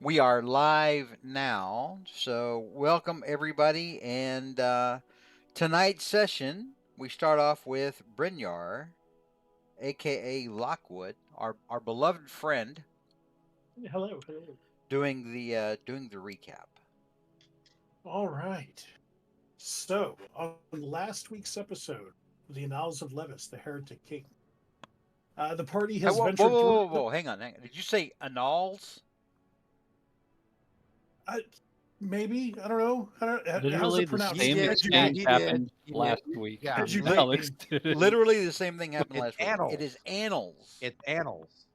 We are live now, so welcome everybody. And tonight's session, we start off with Brynjar, aka Lockwood, our beloved friend, Hello, hello. doing the recap. All right. So, on last week's episode, the Annals of Levis, the Heretic King, the party Hey, has whoa, whoa, ventured whoa, through whoa, whoa! Hang on. Did you say Annals? Uh, maybe I don't know. How's Literally it the pronounced? He same did. Educate exchange He me. did. happened He did. last week. Yeah, Li- Educate Alex me. did it. Literally the same thing happened it's last week. It annals. is Annals. It's annals.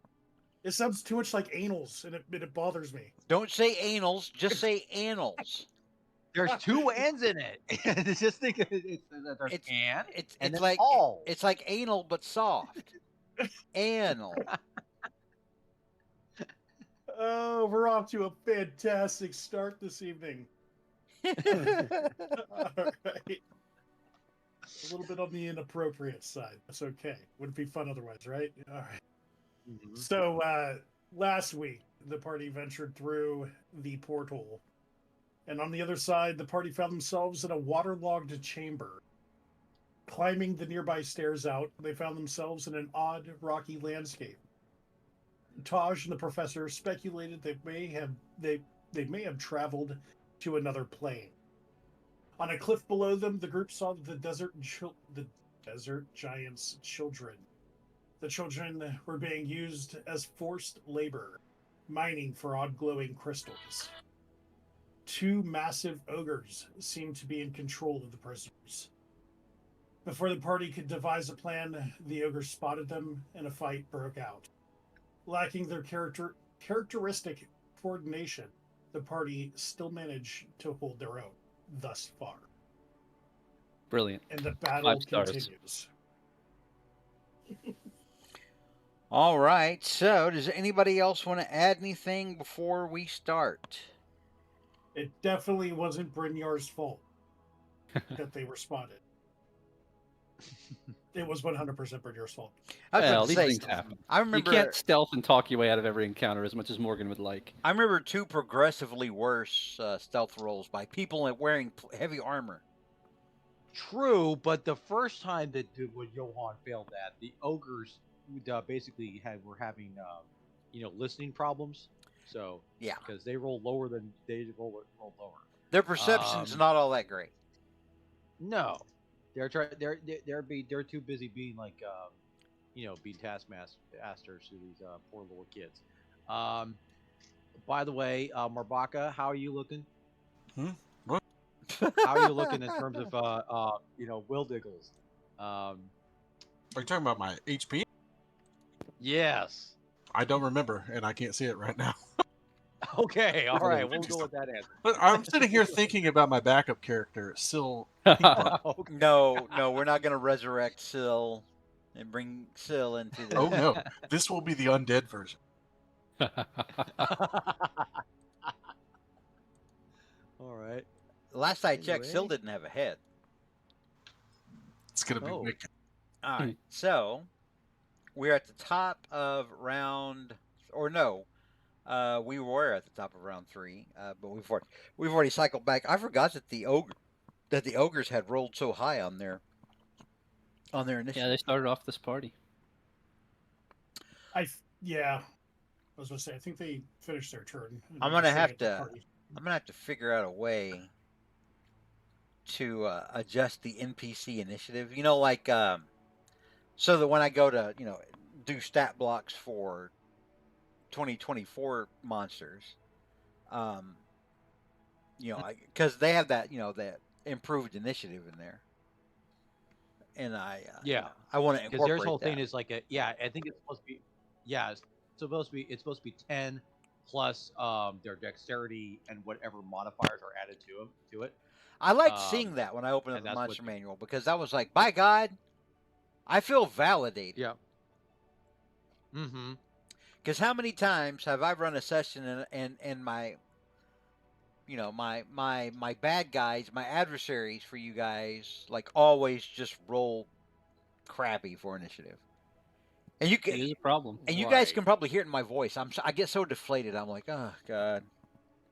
It sounds too much like anals, and it bothers me. Don't say Annals. Just say Annals. There's two N's in it. Just think of it. There's It's an it's and it's then like all. it's like anal but soft. Anal. Oh, we're off to a fantastic start this evening. All right. A little bit on the inappropriate side. That's okay. Wouldn't be fun otherwise, right? All right. Mhm. So last week, the party ventured through the portal, and on the other side, the party found themselves in a waterlogged chamber. Climbing the nearby stairs out, they found themselves in an odd, rocky landscape. Taj and the professor speculated they may have traveled to another plane. On a cliff below them, the group saw the desert giants' children. The children were being used as forced labor, mining for odd glowing crystals. Two massive ogres seemed to be in control of the prisoners. Before the party could devise a plan, the ogres spotted them and a fight broke out. Lacking their characteristic coordination, the party still managed to hold their own thus far. Brilliant. And the battle 5 stars. continues. All right. So, does anybody else want to add anything before we start? It definitely wasn't Brynjar's fault that they were spotted. It was 100% Brynjar's fault. I was about Well, to these say. things happen. I You remember. can't stealth and talk your way out of every encounter as much as Morgan would like. I remember two progressively worse stealth rolls by people wearing heavy armor. True, but the first time that when Johan failed that, the ogres basically were having listening problems. So Yeah, because they roll lower. their perception's Um, not all that great. no, they're too busy being like being taskmasters to these poor little kids. Um, by the way, Marbaka, how are you looking? Hmm? What? How are you looking in terms of will diggles? Um, Are you talking about my HP? yes. I don't remember, and I can't see it right now. Okay. All Hold on, right. We'll 50 go with something. that answer. But I'm sitting here thinking about my backup character, Syl Pinkbot. Okay. No, we're not going to resurrect Syl and bring Syl into Oh this. no, this will be the undead version. All right. Last I checked, Syl Anyway. didn't have a head. It's gonna be Oh. wicked. All right. So, we're at the top of round, or no, we were at the top of round three, but we've already cycled back. I forgot that the ogres had rolled so high on their Yeah, they initiative. started off this party. Yeah. I was going to say, I think they finished their turn. I'm They're gonna just have sitting at the to party. I'm gonna have to figure out a way to adjust the NPC initiative. Like so that when I go to do stat blocks for 2024 monsters, um, because they have that improved initiative in there, and Yeah. I want to Because their incorporate whole thing that. is like I think it's supposed to be. Yeah. It's supposed to be 10 plus their dexterity and whatever modifiers are added to it. I liked Um, seeing that when I opened up and the that's what. monster manual because I was like, by God, I feel validated. Yeah. Mm-hmm. Because how many times have I run a session and my my bad guys, my adversaries for you guys, like always just roll crappy for initiative. And you It can, is a problem. and you guys Right. can probably hear it in my voice. I get so deflated. I'm like, oh god.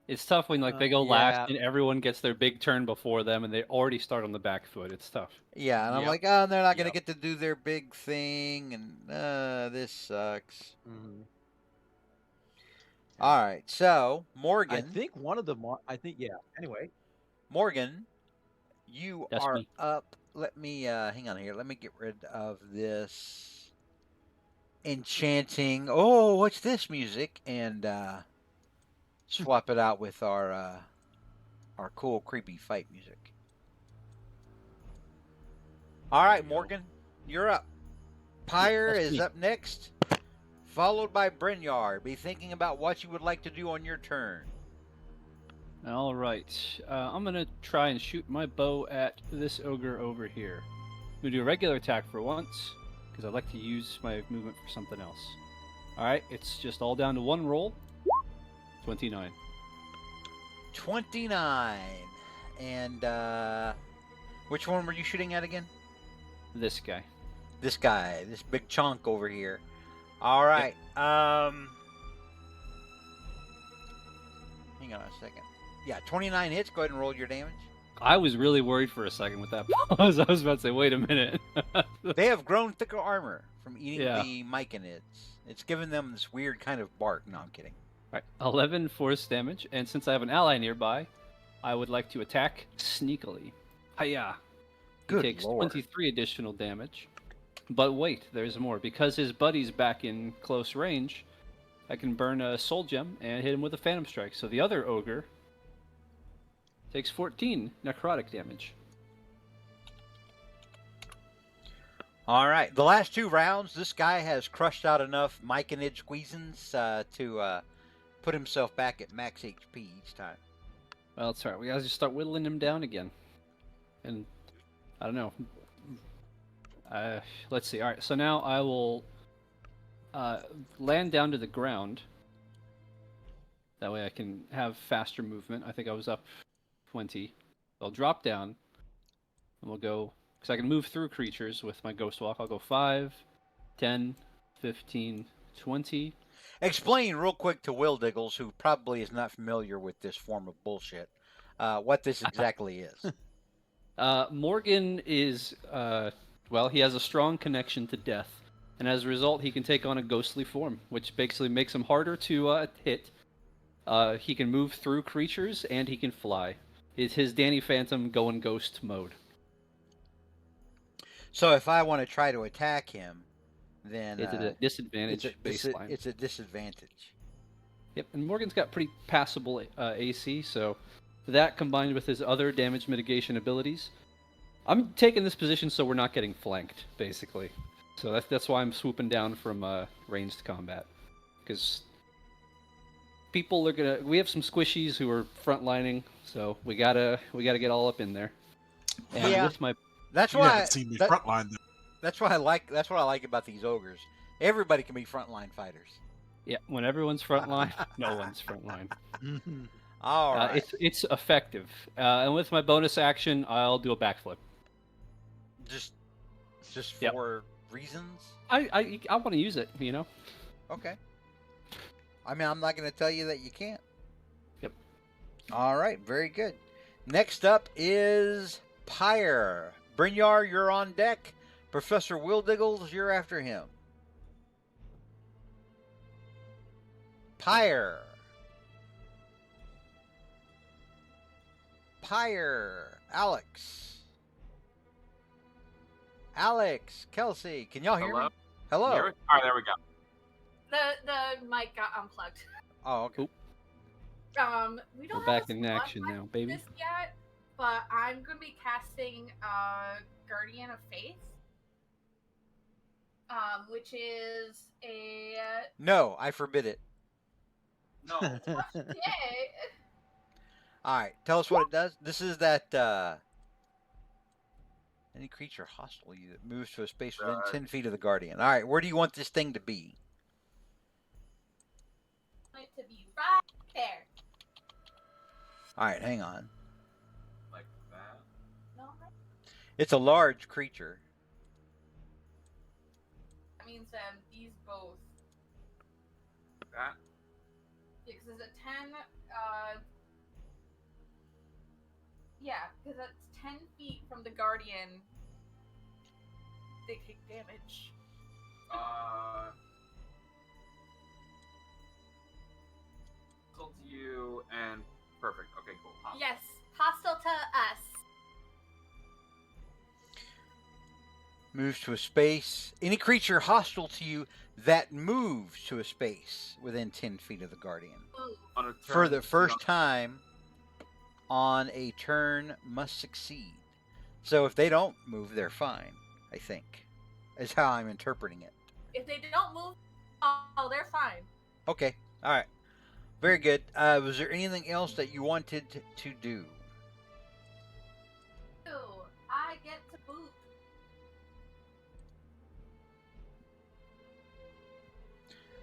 It's tough when like they go last Yeah. and everyone gets their big turn before them and they already start on the back foot. It's tough. Yeah, and I'm Yep. like, oh, they're not gonna Yep. get to do their big thing, and this sucks. Mm-hmm. All right, so I Morgan, think one of them. I think yeah. Anyway, Morgan, you That's are me. up. Let me hang on here. Let me get rid of this enchanting. Oh, what's this music? And swap it out with our cool creepy fight music. All There right, you go. Morgan, you're up. Pyre That's is me. up next, followed by Brynjar. Be thinking about what you would like to do on your turn. All right. I'm gonna try and shoot my bow at this ogre over here. I'm gonna do a regular attack for once because I like to use my movement for something else. All right. It's just all down to one roll. 29. 29. And which one were you shooting at again? This guy. This guy, this big chunk over here. All right. Hang on a second. Yeah, 29 hits. Go ahead and roll your damage. I was really worried for a second with that pause. I was about to say, wait a minute. They have grown thicker armor from eating Yeah. the myconids. It's given them this weird kind of bark. No, I'm kidding. All right. 11 force damage, and since I have an ally nearby, I would like to attack sneakily. Hiya! He Good takes lord. 23 additional damage. But wait, there's more. Because his buddy's back in close range, I can burn a soul gem and hit him with a phantom strike. So the other ogre takes 14 necrotic damage. All right. The last 2 rounds, this guy has crushed out enough myconid squeezins to put himself back at max HP each time. Well, it's alright. We gotta just start whittling him down again. And I don't know. Let's see. All right. So now I will land down to the ground. That way I can have faster movement. I think I was up 20. I'll drop down, and we'll go because I can move through creatures with my ghost walk. I'll go 5, 10, 15, 20. Explain real quick to Will Diggles, who probably is not familiar with this form of bullshit, what this exactly is. Morgan is, well, he has a strong connection to death, and as a result, he can take on a ghostly form, which basically makes him harder to hit. He can move through creatures, and he can fly. It's his Danny Phantom going ghost mode. So if I want to try to attack him, then It's at a disadvantage baseline. it's a disadvantage. Yep, and Morgan's got pretty passable AC, so that combined with his other damage mitigation abilities, I'm taking this position so we're not getting flanked, basically. So that's why I'm swooping down from ranged combat, because people are gonna. We have some squishies who are frontlining, so we gotta get all up in there. And Yeah. with my That's You why haven't seen me frontline though. that's what I like about these ogres. Everybody can be frontline fighters. when everyone's frontline, no one's frontline. All right. It's effective, and with my bonus action, I'll do a backflip. just Yep. for reasons. I want to use it, you know. Okay. I mean, I'm not going to tell you that you can't. Yep. All right, very good. Next up is Pyre. Brynjar, you're on deck. Professor Will Diggles, you're after him. Pyre. Pyre. Alex. Kelsey, can y'all hear Hello? me? Hello. All right, there we go. The mic got unplugged. Oh, okay. Oop. We don't We're back have a in slot action for now, baby. this yet, but I'm gonna be casting Guardian of Faith, which is a No, I forbid it. No. yay. All right, tell us what it does. This is that any creature hostile to you that moves to a space within 10 feet of the Guardian. All right, where do you want this thing to be? I want it to be right there. All right, hang on. Like that. No, It's a large creature. that means 10. Yeah, because that's 10 feet from the Guardian. They take damage. Hostile to you and perfect. Okay, cool. Hostile. Yes, hostile to us. Moves to a space. Any creature hostile to you that moves to a space within 10 feet of the Guardian. Ooh. On a turn, For the first time on a turn must succeed. So if they don't move, they're fine, I think. Is how I'm interpreting it. If they don't move, oh, they're fine. Okay. All right. Very good. Was there anything else that you wanted to do? Ooh, I get to boot.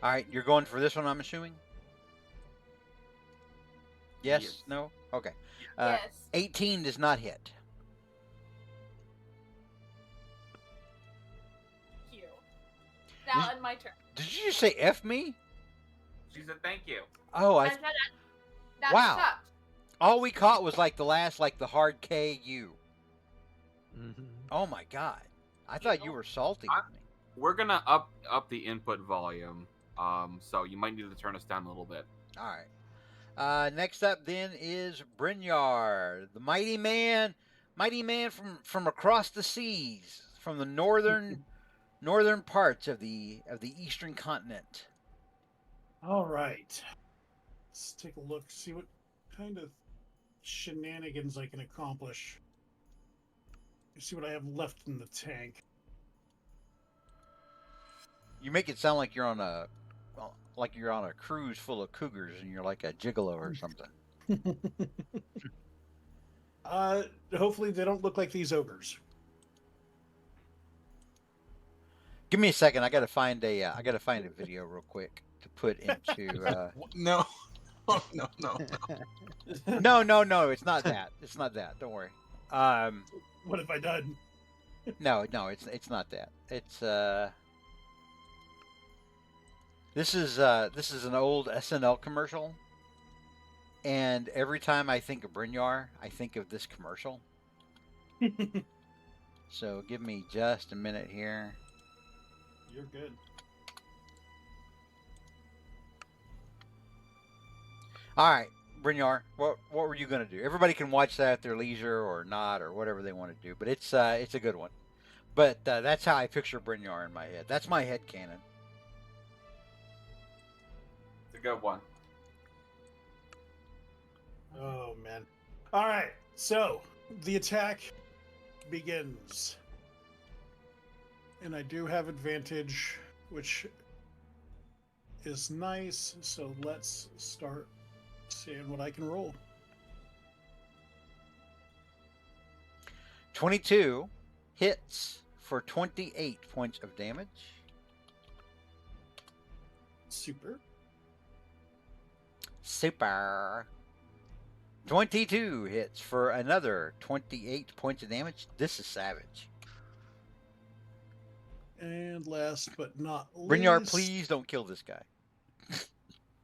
All right. You're going for this one, I'm assuming? Yes? Yes. No? Okay. Yes. 18 does not hit. Cute. Now in my turn. Did you just say F me? She said thank you. Oh, I said that Wow. sucked. all we caught was like the last, like the hard KU. Mm-hmm. Oh my god. I thought you were salty with me. We're gonna up the input volume. So you might need to turn us down a little bit. All right. Next up then is Brynjar, the mighty man from across the seas, from the northern parts of the eastern continent. All right. Let's take a look, see what kind of shenanigans I can accomplish. See what I have left in the tank. You make it sound like you're on a cruise full of cougars and you're like a gigolo or something. Hopefully they don't look like these ogres. Give me a second. I gotta find a video real quick to put into. No. Oh, no. No. It's not that. It's not that. Don't worry. What have I done? No. It's not that. It's This is an old SNL commercial, and every time I think of Brynjar, I think of this commercial. So give me just a minute here. You're good. All right, Brynjar, what were you gonna do? Everybody can watch that at their leisure or not or whatever they want to do, but it's a good one. But that's how I picture Brynjar in my head. That's my head canon. It's a good one. Oh man. All right. So the attack begins, and I do have advantage, which is nice. So let's start seeing what I can roll. 22 hits for 28 points of damage. Super. 22 hits for another 28 points of damage. This is savage. And last but not least, Brynjar, please don't kill this guy.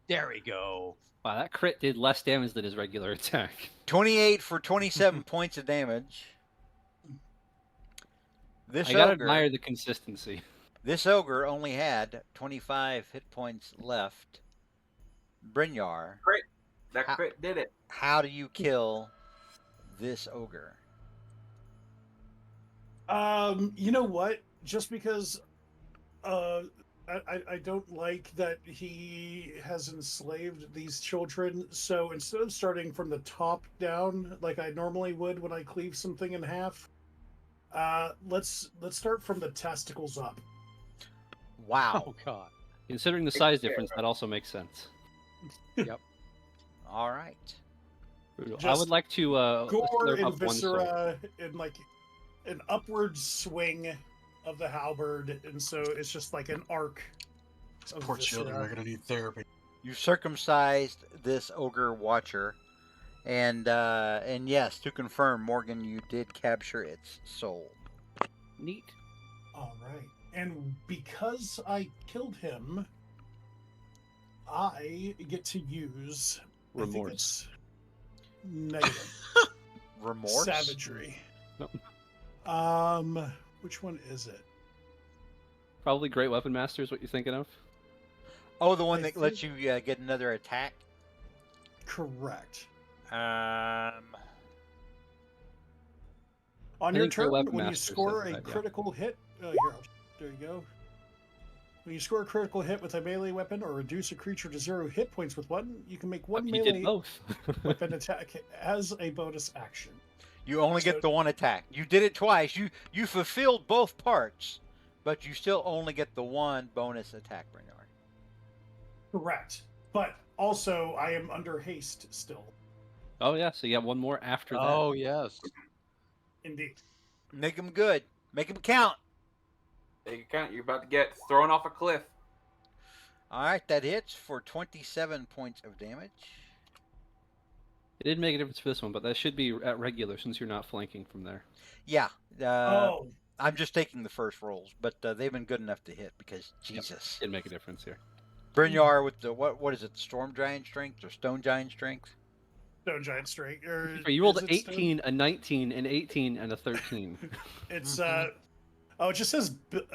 There we go. Wow, that crit did less damage than his regular attack. 28 for 27 points of damage. I gotta admire the consistency. This ogre only had 25 hit points left. Brynjar, That crit did it. how do you kill this ogre? You know what? Just because I don't like that he has enslaved these children, so instead of starting from the top down like I normally would when I cleave something in half, let's start from the testicles up. Wow. Oh god. Considering the size difference, that also makes sense. All right. Brutal. I Just would like to Gore slurp and up one soul. viscera in like an upward swing of the halberd, and so it's just like an arc. These of poor children viscera. are going to need therapy. You circumcised this ogre watcher, and yes, to confirm, Morgan, you did capture its soul. Neat. All right. And because I killed him, I get to use I think Remorse. it's negative. Remorse. Savagery. Nope. Which one is it? Probably Great Weapon Master is what you're thinking of. Oh, the one I that lets think- you get another attack. Correct. On I your think Great turn, Weapon when you Master score says a that, yeah. critical hit, there you go. When you score a critical hit with a melee weapon or reduce a creature to 0 hit points with one, you can make one You did melee both. weapon attack as a bonus action. You only So- get the one attack. You did it twice. You fulfilled both parts, but you still only get the one bonus attack, Bernard. Correct. But also, I am under haste still. Oh yeah, so you got one more after that. Oh yes. Indeed. Make them good. Make them count. Take account. You're about to get thrown off a cliff. All right, that hits for 27 points of damage. It didn't make a difference for this one, but that should be at regular since you're not flanking from there. Yeah. Oh, I'm just taking the first rolls, but they've been good enough to hit because Jesus. Didn't make a difference here. Brynjar with the what is it? Storm giant strength or stone giant strength? Stone Giant Strength. Or You rolled is an it Stone- 18, a 19, an 18, and a 13. It's oh, it just says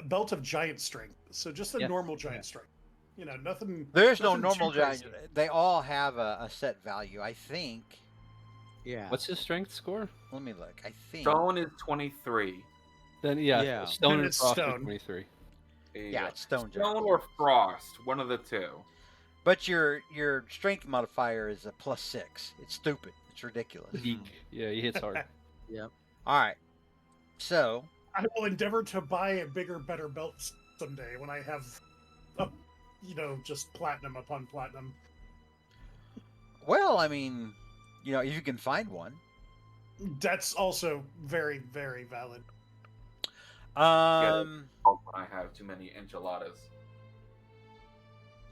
Belt of Giant Strength. So just a Yeah. normal Giant Yeah. Strength. You know, nothing. There's no nothing normal too giant. crazy. They all have a set value. I think. Yeah. What's his strength score? Let me look. I think. Stone is 23. Then yeah, Yeah. Stone Then and it's Frost are stone. 23. There you Yeah, go. it's stone giant. Stone or frost, one of the two. But your strength modifier is a +6. It's stupid. It's ridiculous. Eek. Yeah, he hits hard. All right. So I will endeavor to buy a bigger, better belt someday when I have, just platinum upon platinum. well, I mean, if you can find one. That's also very, very valid. Um, Oh, I have too many enchiladas.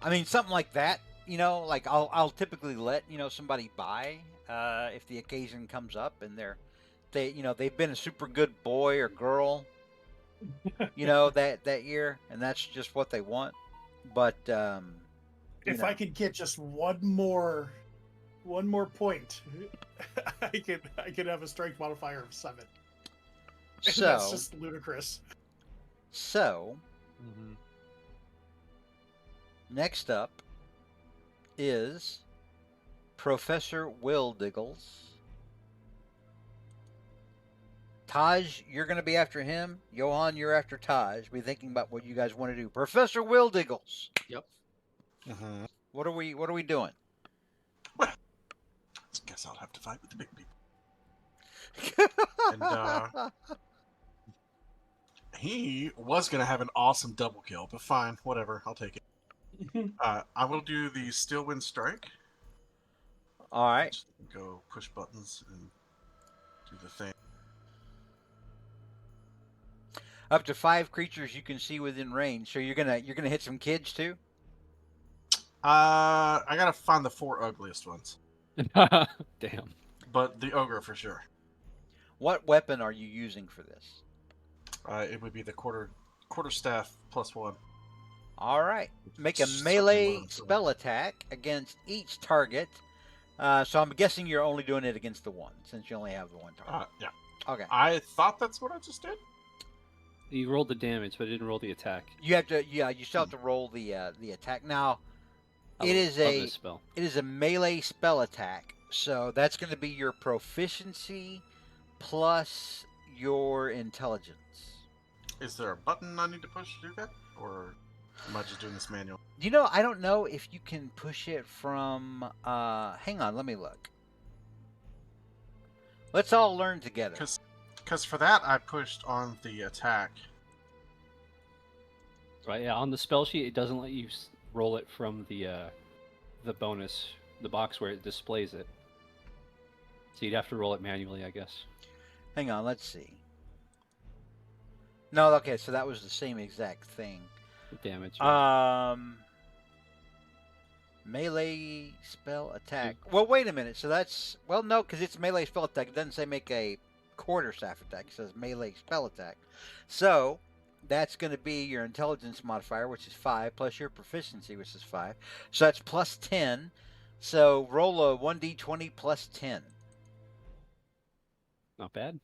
I mean, something like that. Like I'll typically let somebody buy if the occasion comes up and they've been a super good boy or girl, that year, and that's just what they want. But If I could get just one more point, I could have a strength modifier of 7. And that's so just ludicrous. Mm-hmm. next up is Professor Will Diggles. Taj, you're going to be after him. Johan, you're after Taj. Be thinking about what you guys want to do. Professor Will Diggles. Mm-hmm. What are we doing? I guess I'll have to fight with the big people. And, he was going to have an awesome double kill, but fine, whatever, I'll take it. I will do the Steel Wind Strike. All right. Just go push buttons and do the thing. Up to 5 creatures you can see within range. So you're gonna hit some kids too. I gotta find the 4 ugliest ones, Damn. but the ogre for sure. What weapon are you using for this? It would be the quarter staff +1. All right. Make a Something melee like that. spell attack against each target. So I'm guessing you're only doing it against the one, since you only have the one target. Yeah. Okay. I thought that's what I just did. You rolled the damage, but didn't roll the attack. You have to. Yeah. You still have to roll the attack. Now, Of- it is of a this spell. melee spell attack. So that's going to be your proficiency plus your intelligence. Is there a button I need to push to do that, or am I just doing this manual? I don't know if you can push it from. Hang on. Let me look. Let's all learn together. Because for that I pushed on the attack. Right, yeah, on the spell sheet, it doesn't let you roll it from the bonus, the box where it displays it. So you'd have to roll it manually, I guess. Hang on, let's see. No, okay, so that was the same exact thing. The damage. Melee spell attack. Well, wait a minute. So that's no, because it's melee spell attack. It doesn't say make a quarterstaff attack. It says melee spell attack. So that's going to be your intelligence modifier, which is 5, plus your proficiency, which is 5. So that's plus 10, So roll a 1d20 plus 10. Not bad.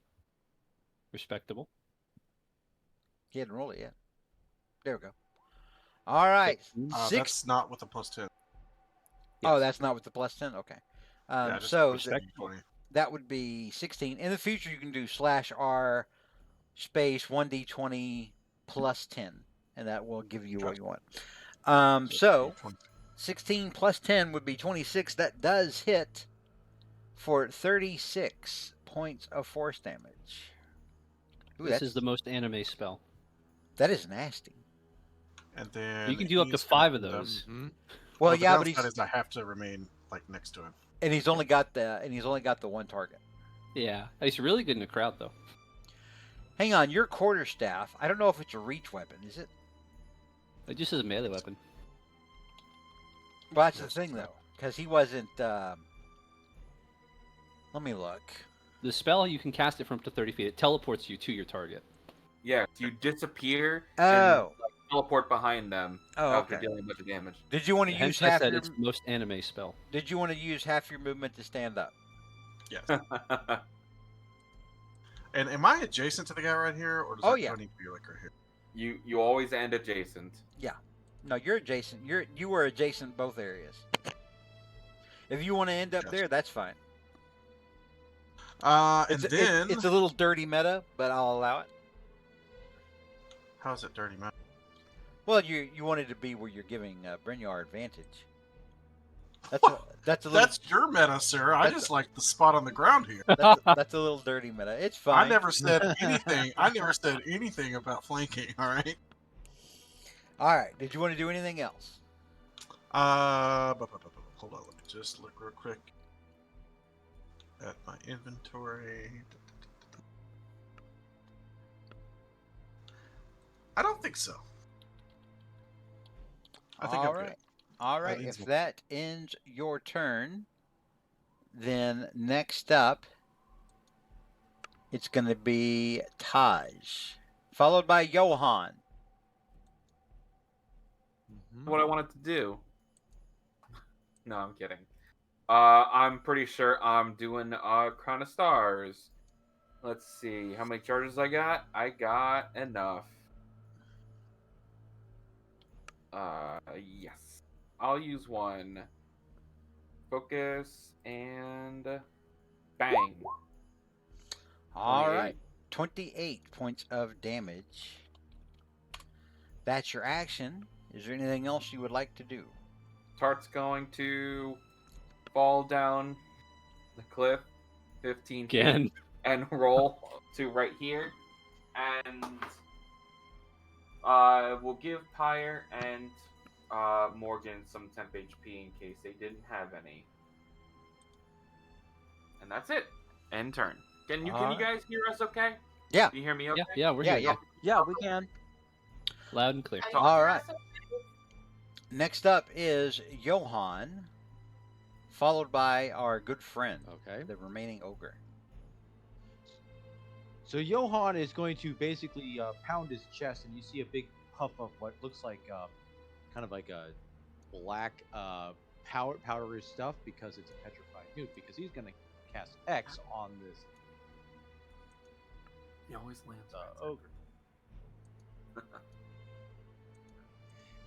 Respectable. He hadn't rolled it yet. There we go. All right. That's not with a +10. Oh, Yes. that's not with the plus 10? Okay. Yeah, just So push Respectable. D20. that would be 16. In the future, you can do /R space 1d20 plus 10, and that will give you what you want. So 20. 16 plus 10 would be 26. That does hit for 36 points of force damage. Ooh, This is the most anime spell. that is nasty. And then You can do up to he's gonna 5 of end up- those. Mhm. Well, the yeah, but downside he's is I have to remain like next to him. and he's only got the one target. Yeah. He's really good in the crowd, though. Hang on, your quarterstaff. I don't know if it's a reach weapon, is it? It just is a melee weapon. Well, that's the Yes, thing it's though, because he wasn't. Let me look. The spell, you can cast it from up to 30 feet. It teleports you to your target. Yeah, you disappear and Oh, like, teleport behind them Oh, after okay. dealing a bunch of damage. did you want to Hence use I half said your? it's the most anime spell. Did you want to use half your movement to stand up? Yes. And am I adjacent to the guy right here, or does Oh, that yeah. do I need to be like right here? you always end adjacent. No, you're adjacent. You were adjacent both areas. If you want to end up Gotcha. there, that's fine. And It's, then it's a little dirty meta, but I'll allow it. how's it dirty, man? Well, you wanted to be where you're giving Brynjar advantage. That's a little That's your meta, sir. I That's- just like the spot on the ground here. that's a little dirty meta. It's fine. I never said anything. I never said anything about flanking. All right. All right. Did you want to do anything else? Hold on. Let me just look real quick at my inventory. I don't think so. I think All I'm right. good. All right. think If so. that ends your turn, then next up, it's going to be Taj, followed by Johan. Mhm. What I wanted to do. No, I'm kidding. I'm pretty sure I'm doing Crown of Stars. Let's see how many charges I got. I got enough. Yes. I'll use one. Focus and bang. All 28. right. 28 points of damage. That's your action. Is there anything else you would like to do? Tart's going to fall down the cliff 15 feet Again. and roll to right here. And we'll give Pyre and Morgan some temp HP in case they didn't have any. And that's it. End turn. Can you guys hear us okay? Yeah. Do you hear me okay? Yeah, we're Yeah, here. yeah. Yeah, we can. Loud and clear. All right. Next up is Johan, followed by our good friend, Okay. the remaining ogre. So Johan is going to basically pound his chest, and you see a big puff of what looks like kind of like a black powdery stuff because it's a petrified nuke. Because he's going to cast X on this He always lands. ogre.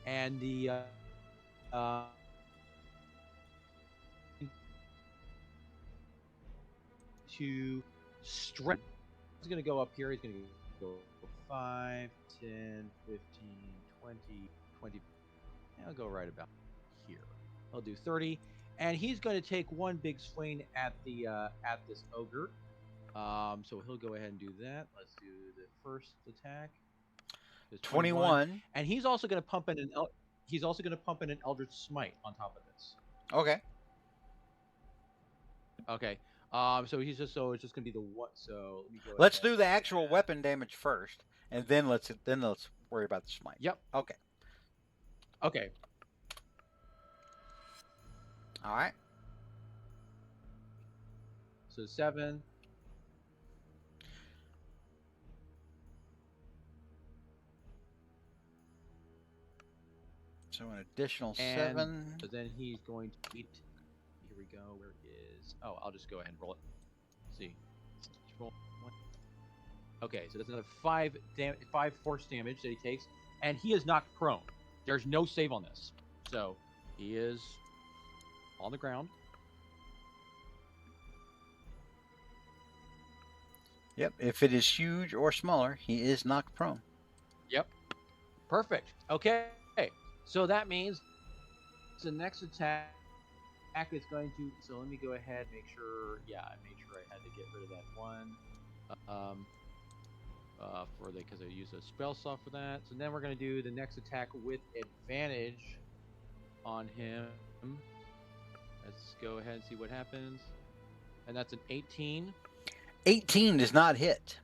And the to strength. He's going to go up here. He's going to go 5, 10, 15, 20, 20. I'll go right about here. I'll do 30. And he's going to take one big swing at the at this ogre. So he'll go ahead and do that. Let's do the first attack. It's 21. And he's also going to pump in an Eldritch Smite on top of this. Okay. Okay. So it's just gonna be the what? So let me go. Let's ahead do the and actual add- weapon damage first, and then let's worry about the smite. Yep. Okay. Okay. All right. So 7. So an additional And 7. so then he's going to eat we go. Where is? Oh, I'll just go ahead and roll it. Let's see. Let's roll one. Okay, so that's another 5 force damage that he takes, and he is knocked prone. There's no save on this, so he is on the ground. Yep. If it is huge or smaller, he is knocked prone. Yep. Perfect. Okay. So that means the next attack is going to. So let me go ahead and make sure. Yeah, I made sure I had to get rid of that one. Because I used a spell slot for that. So then we're going to do the next attack with advantage on him. Let's go ahead and see what happens. And that's an 18. 18 does not hit.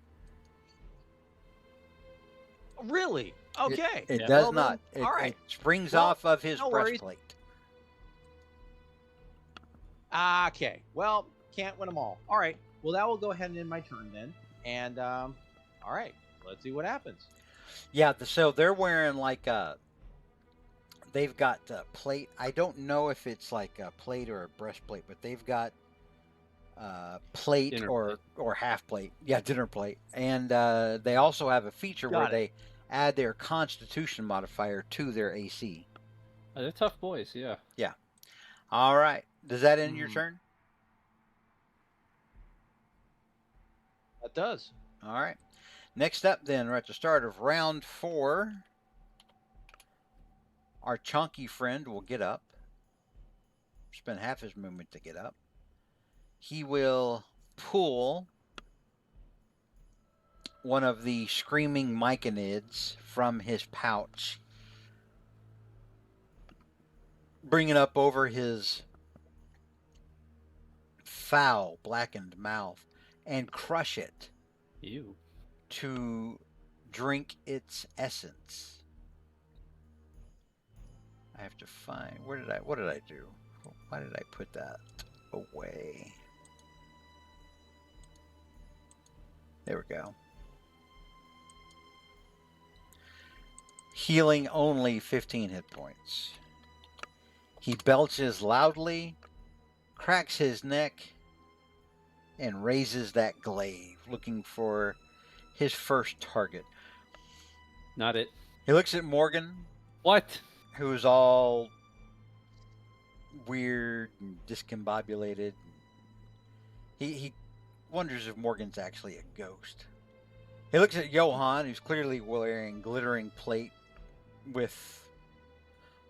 Really? Okay. It Yeah. does Well, not. then, all right. It springs Well, off of his no worries. breastplate. Okay. Well, can't win them all. All right. Well, that will go ahead and end my turn then. And all right. Let's see what happens. Yeah. So they're wearing like they've got plate. I don't know if it's like a plate or a breastplate, but they've got plate Dinner or half plate. Yeah, dinner plate. And they also have a feature where Got it. they add their Constitution modifier to their AC. They're tough boys, yeah. All right. Does that end your Mhm. turn? That does. All right. Next up, then, we're at the start of round 4. Our chunky friend will get up. Spend half his movement to get up. He will pull one of the screaming myconids from his pouch, bring it up over his foul, blackened mouth, and crush it Ew. to drink its essence. I have to find what did I do? Why did I put that away? There we go. Healing only 15 hit points. He belches loudly, cracks his neck, and raises that glaive, looking for his first target. Not it. He looks at Morgan, What? who is all weird and discombobulated. He wonders if Morgan's actually a ghost. He looks at Johann, who's clearly wearing glittering plate with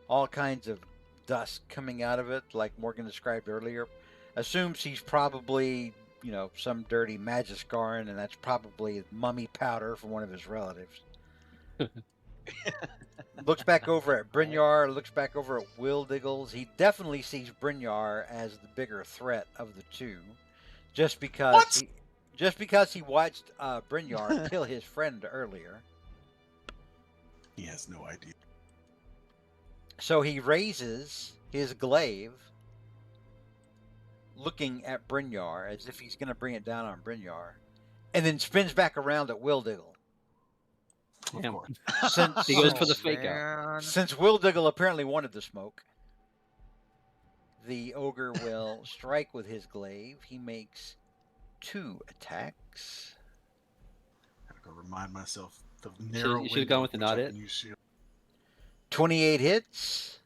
all kinds of dust coming out of it, like Morgan described earlier. Assumes he's probably, some dirty Magiscaran, and that's probably mummy powder from one of his relatives. Looks back over at Brynjar, looks back over at Will Diggles. He definitely sees Brynjar as the bigger threat of the two, just because What? he watched Brynjar kill his friend earlier. He has no idea. So he raises his glaive, looking at Brynjar as if he's going to bring it down on Brynjar, and then spins back around at Will Diggle. Of Damn. course. Since, He goes for the fake out. since Will Diggle apparently wanted the smoke, the ogre will strike with his glaive. He makes 2 attacks. Gotta go remind myself the narrow you should've gone window with the which not I it. can use shield. 28 hits,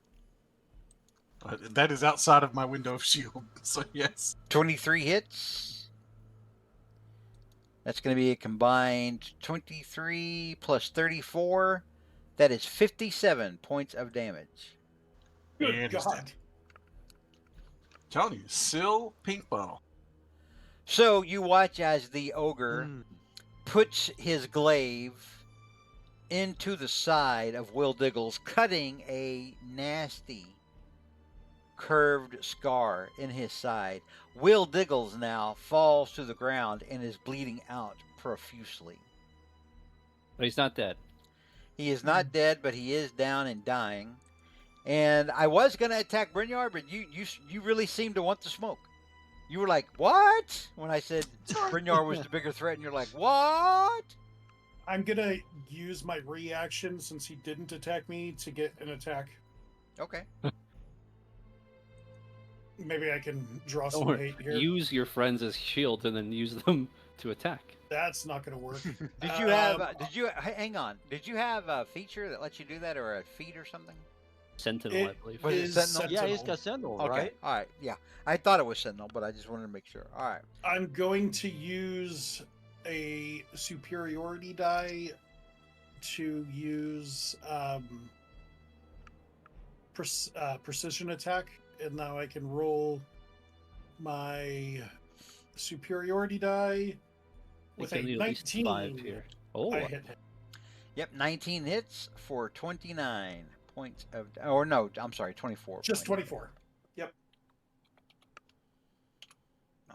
That is outside of my window of shield, so yes. 23 hits. That's going to be a combined 23 plus 34. That is 57 points of damage. Good And he's God. dead. Telling you, Sill Pink Bottle. So you watch as the ogre puts his glaive into the side of Will Diggles, cutting a nasty curved scar in his side. Will Diggles now falls to the ground and is bleeding out profusely. But he's not dead. He is not dead, but he is down and dying. And I was going to attack Brynjar, but you really seemed to want the smoke. You were like, what? When I said Brynjar was the bigger threat, and you're like, what? I'm gonna use my reaction since he didn't attack me to get an attack. Okay. maybe I can draw Don't some worry. hate here. Use your friends as shields and then use them to attack. That's not going to work. Did you have? Hang on? Did you have a feature that lets you do that, or a feat or something? Sentinel, I believe. Was it is Sentinel? Yeah, he's Sentinel. got Sentinel, Okay. right? All right. Yeah, I thought it was Sentinel, but I just wanted to make sure. All right. I'm going to use a superiority die to use precision attack, and now I can roll my superiority die with Think a you'll need at least 19. 5 here. Oh, I hit him. Yep. 19 hits for 29 points of. Or no, I'm sorry, 24. Just points. 24. Yep.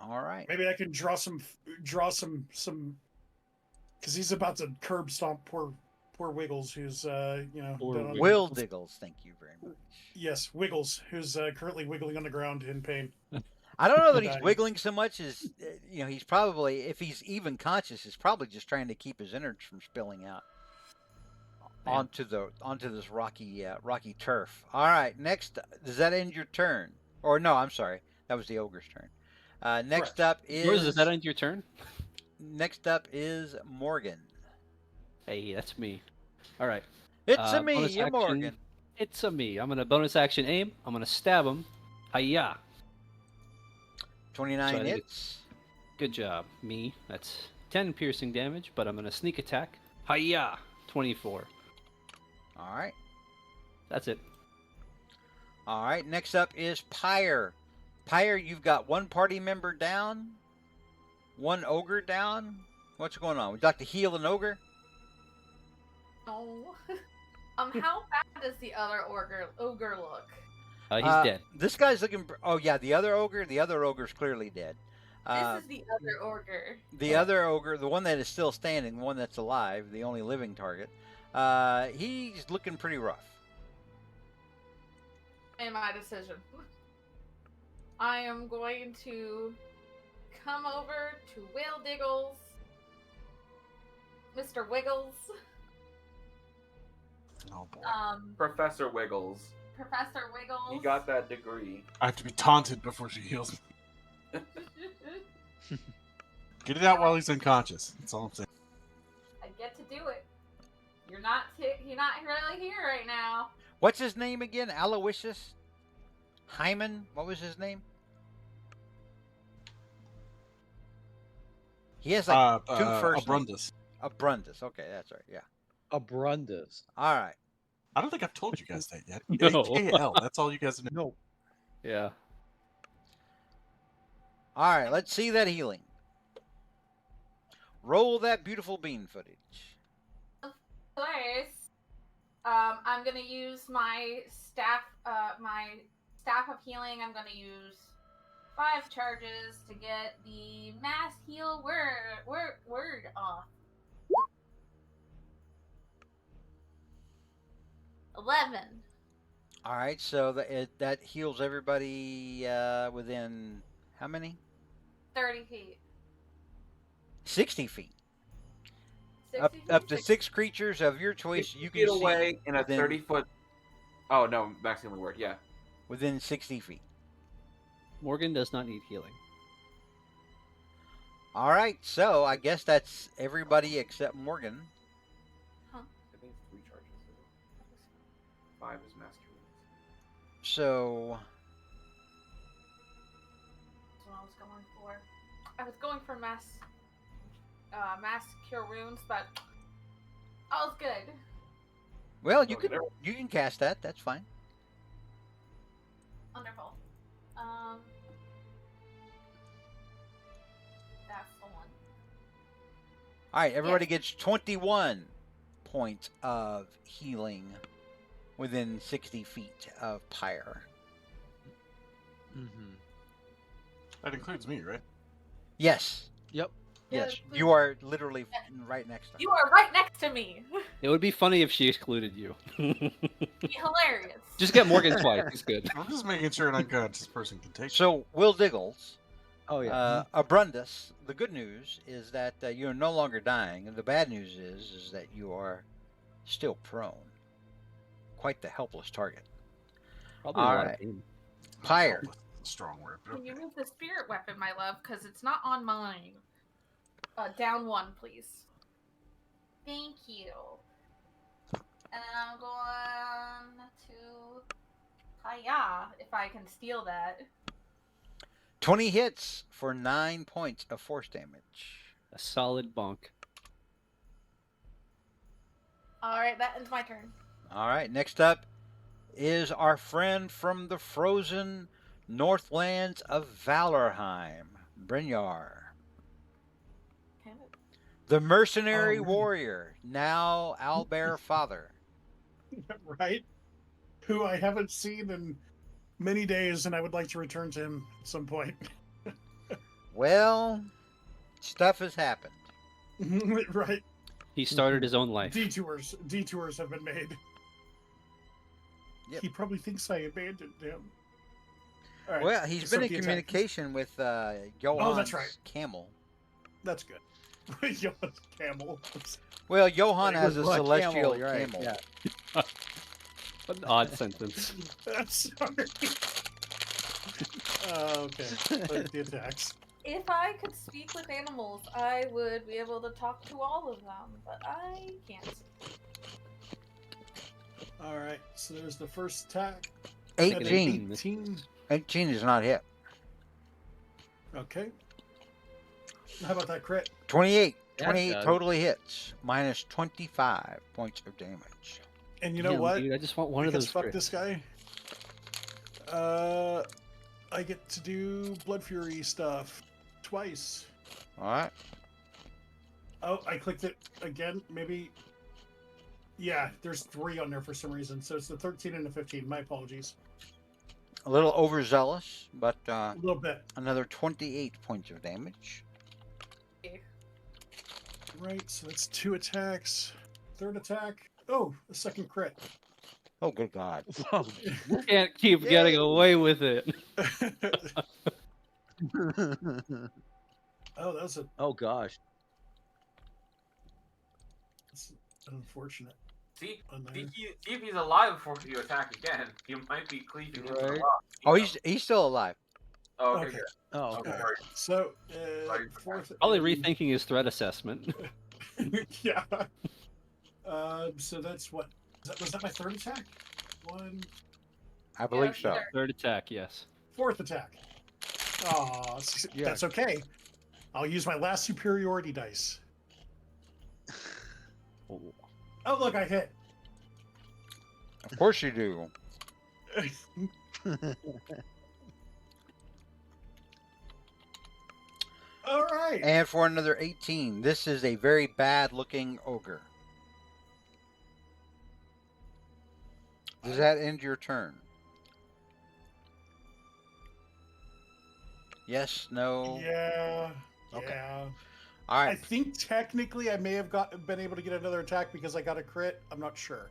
All right. Maybe I can draw some, because he's about to curb stomp poor Wiggles, who's Poor done on- Will Diggles, thank you very much. Yes, Wiggles, who's currently wiggling on the ground in pain. I don't know that he's Dying. wiggling so much as he's probably, if he's even conscious, he's probably just trying to keep his innards from spilling out Man. onto this rocky turf. All right, next, does that end your turn? Or no, I'm sorry, that was the ogre's turn. Next Correct. up Yours, is that is end your turn? next up is Morgan. Hey, that's me. All right. It's a me, bonus you're action. Morgan. It's a me. I'm gonna bonus action aim. I'm gonna stab him. Hiya! 29 So I think hits. Good job, me. That's 10 piercing damage, but I'm gonna sneak attack. Hiya! 24. All right. That's it. All right, next up is Pyre. Pyre, you've got one party member down, one ogre down. What's going on? Would you like to heal an ogre? No. How bad does the other ogre look? He's dead. This guy's looking. Oh yeah, the other ogre's clearly dead. This is the other ogre. The other ogre, the one that is still standing, the one that's alive, the only living target. He's looking pretty rough. In my decision. I am going to come over to Will Diggles, Mr. Wiggles, Oh boy. Professor Wiggles. Professor Wiggles. He got that degree. I have to be taunted before she heals me. Get it out while he's unconscious. That's all I'm saying. I get to do it. You're not really here right now. What's his name again? Aloysius? Hyman? What was his name? He has like two first names. Abrundus. Abrundus. Okay, that's right. Yeah. Abrundus. All right. I don't think I've told you guys that yet. No. AKL. That's all you guys know. No. Yeah. All right. Let's see that healing. Roll that beautiful bean footage. First, I'm gonna use my staff of healing. I'm gonna use 5 charges to get the mass heal word off. 11. All right. So that heals everybody within how many? 30 feet. 60 feet. 60 Up to feet? 6 creatures of your choice. You can get see away in a within- 30-foot. Oh no, maximum word. Yeah. within 60 feet. Morgan does not need healing. All right. So I guess that's everybody except Morgan. I think it's 3 charges. 5 is masculine. So That's what I was going for. I was going for mass cure wounds, but all's good. well, you Okay, can you can cast that. That's fine. Wonderful. That's the one. All right. Everybody gets 21 points of healing within 60 feet of Pyre. Mm-hmm. That includes me, right? Yes. Yep. Yes. Yeah, You are literally right next to her. You are right next to me. It would be funny if she excluded you. Be hilarious. Just get Morgan twice. He's good. I'm just making sure an unconscious person can take it. So Will Diggles. Oh yeah. Abrundus, the good news is that you're no longer dying, and the bad news is that you are still prone. Quite the helpless target. Probably All a lot right. of pain. Pyre, a strong word. But Can you okay. move the spirit weapon, my love? Because it's not on mine. Down one, please. Thank you. And then I'm going to Hiya, if I can steal that. 20 hits for 9 points of force damage. A solid bonk. Alright, that ends my turn. All right, next up is our friend from the frozen northlands of Valorheim, Brynjar. Okay. The mercenary Oh, man. warrior, now Albert father. Right? Who I haven't seen in many days, and I would like to return to him at some point. Well, stuff has happened. Right? He started his own life. Detours have been made. Yep. He probably thinks I abandoned him. All right, Well, he's start been in the attack. communication with Johan's Oh, that's right. camel. That's good. Johan's camel. Well, Johann has a Well, celestial you're right, camel. yeah. What an odd sentence. I'm sorry. Okay, start the attacks. If I could speak with animals, I would be able to talk to all of them, but I can't. All right, so there's the first attack. At an 18. 18. 18 is not hit. Okay. How about that crit? 28. That 28 does. totally hits. Minus 25 points of damage. And you know Damn, what? Dude, I just want one of Because those. fuck crits. this guy. I get to do Blood Fury stuff twice. All right. Oh, I clicked it again. Maybe. Yeah, there's 3 on there for some reason. So it's the 13 and the 15. My apologies. A little overzealous, but A little bit. another 28 points of damage. Right, so that's 2 attacks. Third attack. Oh, a second crit. Oh, good God. Can't keep getting away with it. Oh, that was Oh gosh. that's unfortunate. See, On there. see if he's alive before you attack again. You might be cleaving him to the Right. rock. Oh, he's still alive. Oh, okay, Okay. good. Oh, Okay, okay. sorry. So, Sorry. fourth. Probably rethinking his threat assessment. Yeah. So that's what. Was that my third attack? 1. I believe sure. so. Third attack, yes. Fourth attack. Oh, Yeah. that's okay. I'll use my last superiority dice. Oh, look, I hit. Of course you do. All right. And for another 18, this is a very bad-looking ogre. Does that end your turn? Yes, no? Yeah. Okay. Yeah. All I right. think technically I may have been able to get another attack because I got a crit. I'm not sure,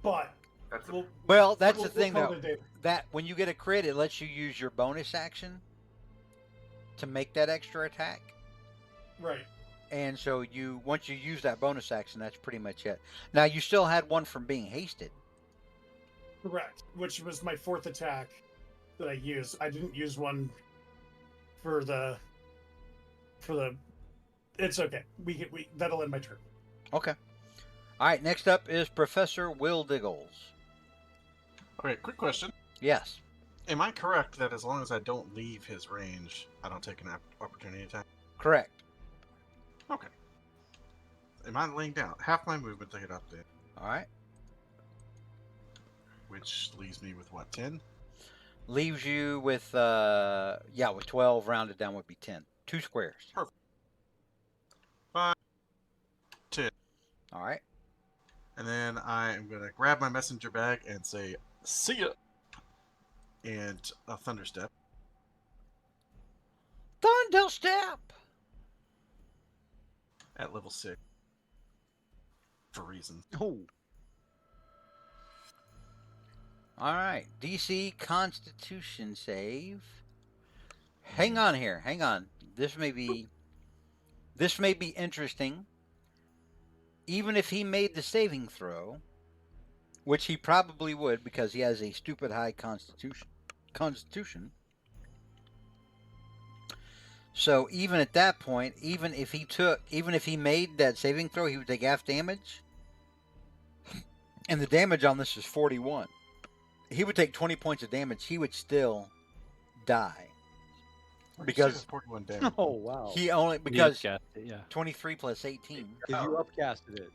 but That's a, Well, that's the thing, call though. it a day. That when you get a crit, it lets you use your bonus action to make that extra attack. Right. And so once you use that bonus action, that's pretty much it. Now, you still had one from being hasted. Correct. Which was my fourth attack that I used. I didn't use one for the. It's okay. We that'll end my turn. Okay. All right, next up is Professor Will Diggles. Okay, quick question. Yes. Am I correct that as long as I don't leave his range, I don't take an opportunity attack? Correct. Okay. Am I laying down? Half my movement to get up there, All right. which leaves me with what, 10? Leaves you with, with 12 rounded down would be 10. 2 squares. Perfect. 5, 10. All right. And then I am going to grab my messenger bag and say, see ya! And a thunder step. Thunder step. At level 6. For reasons. Oh. All right. DC Constitution save. Hang on here. Hang on. This may be interesting. Even if he made the saving throw, which he probably would because he has a stupid high constitution. So even at that point, even if he made that saving throw, he would take half damage. And the damage on this is 41. He would take 20 points of damage. He would still die. Because 41 damage. Oh wow! he only He because upcast it, yeah. 23 plus 18. Because you upcasted it.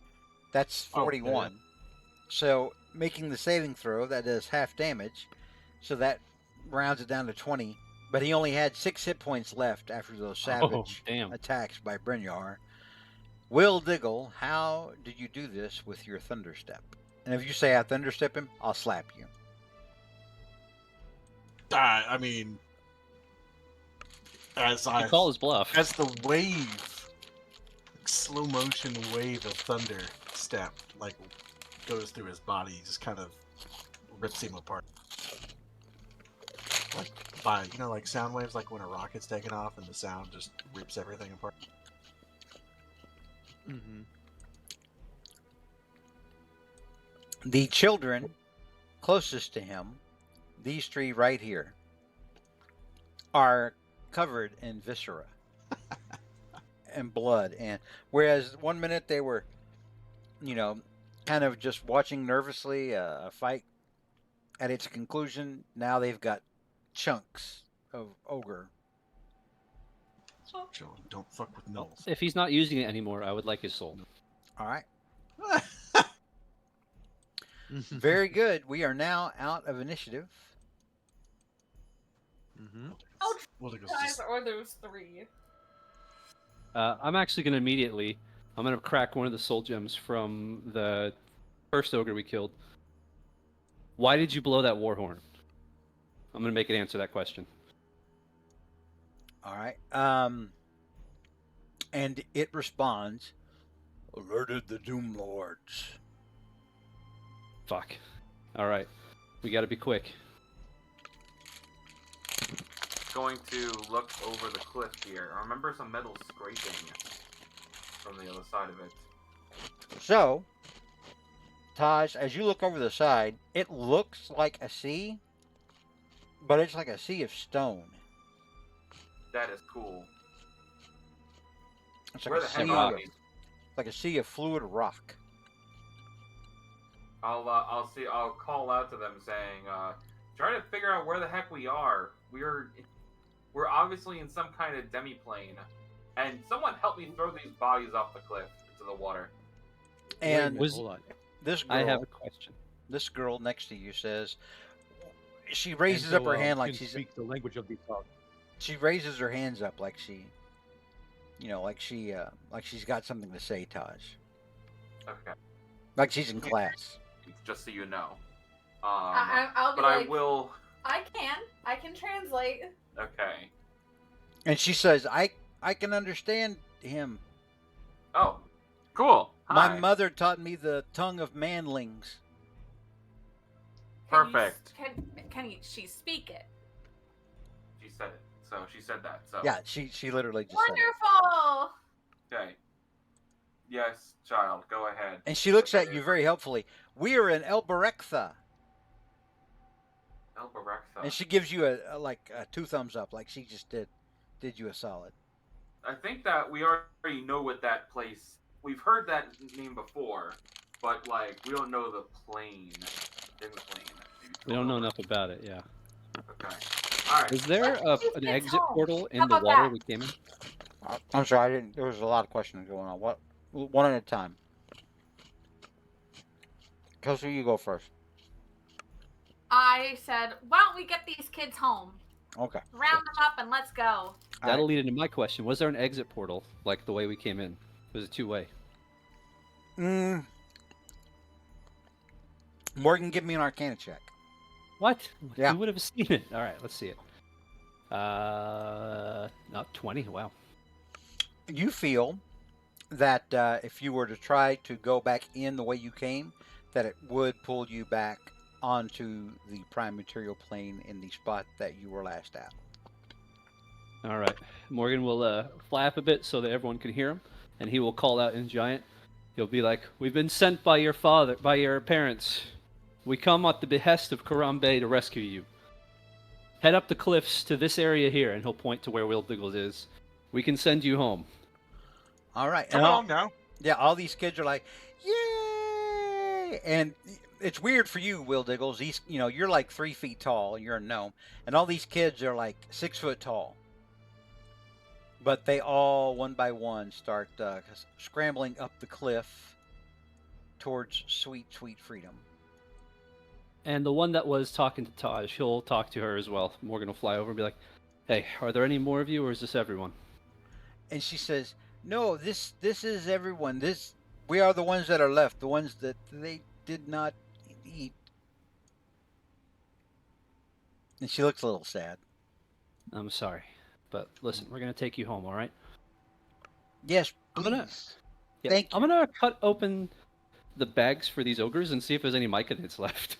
That's Oh, 41. So making the saving throw, that does half damage. So that rounds it down to 20. But he only had 6 hit points left after those savage damn. attacks by Brynjar. Will Diggle, how did you do this with your Thunderstep? And if you say I Thunderstep him, I'll slap you. I mean, You call his bluff. as the wave, slow motion wave of thunder step, like goes through his body, he just kind of rips him apart. Like by like sound waves, like when a rocket's taken off and the sound just rips everything apart. Mm-hmm. The children closest to him, these 3 right here, are covered in viscera and blood. And whereas 1 minute they were, kind of just watching nervously a fight at its conclusion, now they've got chunks of ogre. Children, don't fuck with gnolls. If he's not using it anymore, I would like his soul. All right. Very good. We are now out of initiative. Mm-hmm. Well, it goes Guys, just- or those 3. I'm actually going to immediately... I'm going to crack one of the soul gems from the first ogre we killed. Why did you blow that war horn? I'm going to make it answer that question. All right. And it responds, alerted the Doom Lords. Fuck. All right. We got to be quick. Going to look over the cliff here. I remember some metal scraping from the other side of it. So, Taj, as you look over the side, it looks like a sea, but it's like a sea of stone. That is cool. It's Where like the a heck sea are of, these? like a sea of fluid rock. I'll see. I'll call out to them saying, "Try to figure out where the heck we are. We're obviously in some kind of demi-plane, and someone help me throw these bodies off the cliff into the water." And Hold on. this girl, I have a question. this girl next to you says, she raises up her hand like can she's speak the language of these dogs. she raises her hands up like she, like she's got something to say, Taj. Okay, Like she's in class. just so you know. I'll be But I like, will. I can translate. Okay. And she says, I can understand him. Oh, cool. My Hi. mother taught me the tongue of manlings. Perfect. Can she speak it? She said it. So she said that. So Yeah, she literally just said it. Wonderful. Okay. Yes, child. Go ahead. And she looks at you very helpfully. We are in El Berektha. Elbarekta. And she gives you a 2 thumbs up, like she just did you a solid. I think that we already know what that place. We've heard that name before, but we don't know the plane. In the plane. We don't know enough about it, yeah. Okay. All right. Is there Let's just an get exit home. portal in How the about water that? we came in? I'm sorry, I didn't. There was a lot of questions going on. What? One at a time. Kelsey, you go first. I said, why don't we get these kids home? Okay. Round them up and let's go. That'll lead into my question. Was there an exit portal like the way we came in? Was it 2-way? Morgan, give me an Arcana check. What? Yeah. You would have seen it. All right, let's see it. Not 20. Wow. You feel that if you were to try to go back in the way you came, that it would pull you back onto the prime material plane in the spot that you were last at. All right. Morgan will flap a bit so that everyone can hear him, and he will call out in Giant. He'll be like, "We've been sent by your parents. We come at the behest of Karambe to rescue you. Head up the cliffs to this area here," and he'll point to where Will Diggles is. We can send you home. All right. Come And on now. yeah, all these kids are like, yay! And it's weird for you, Will Diggles. You're like 3 feet tall. You're a gnome, and all these kids are like 6 foot tall. But they all, one by one, start scrambling up the cliff towards sweet, sweet freedom. And the one that was talking to Taj, he'll talk to her as well. Morgan will fly over and be like, "Hey, are there any more of you, or is this everyone?" And she says, "No, this is everyone. We are the ones that are left, the ones that they did not eat." And she looks a little sad. I'm sorry, but listen, we're gonna take you home, all right? Yes, I'm please. gonna, yeah, Thank I'm you. gonna cut open the bags for these ogres and see if there's any myconids left.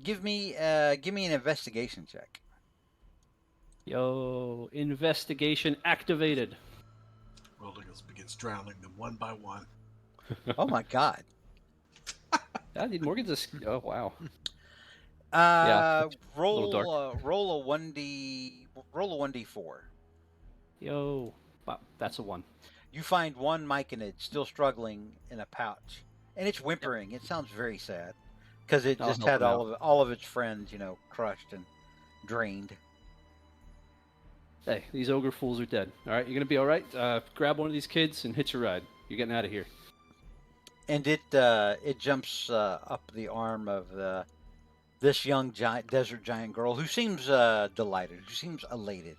Give me an investigation check. Yo, investigation activated. Wildigos begins drowning them one by one. Oh my God. I need Morgan's oh wow. Roll a 1d4. Yo, wow, that's a 1. You find one myconid still struggling in a pouch, and it's whimpering. It sounds very sad because it I'll just help had him all of its friends, crushed and drained. Hey, these ogre fools are dead. All right, you're gonna be all right. Grab one of these kids and hitch a ride. You're getting out of here. And it jumps up the arm of this young desert giant girl who seems delighted. Who seems elated.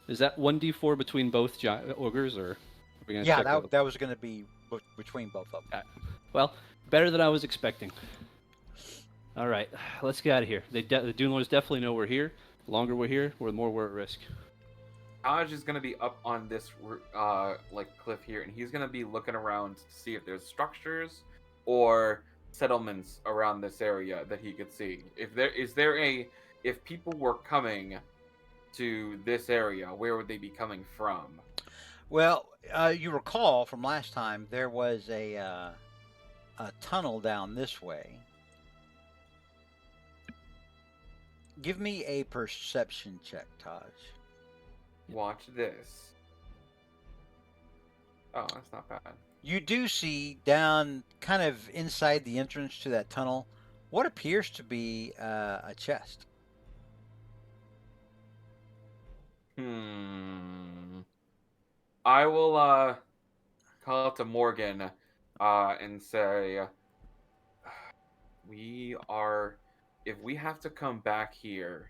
Is that 1d4 between both ogres, or are we gonna Yeah, check that was going to be between both of them. Well, better than I was expecting. All right, let's get out of here. The Dune Lords definitely know we're here. The longer we're here, the more we're at risk. Taj is gonna be up on this cliff here, and he's gonna be looking around to see if there's structures or settlements around this area that he could see. If people were coming to this area, where would they be coming from? Well, you recall from last time there was a tunnel down this way. Give me a perception check, Taj. Watch this. Oh, that's not bad. You do see down kind of inside the entrance to that tunnel what appears to be a chest. I will call up to Morgan and say, if we have to come back here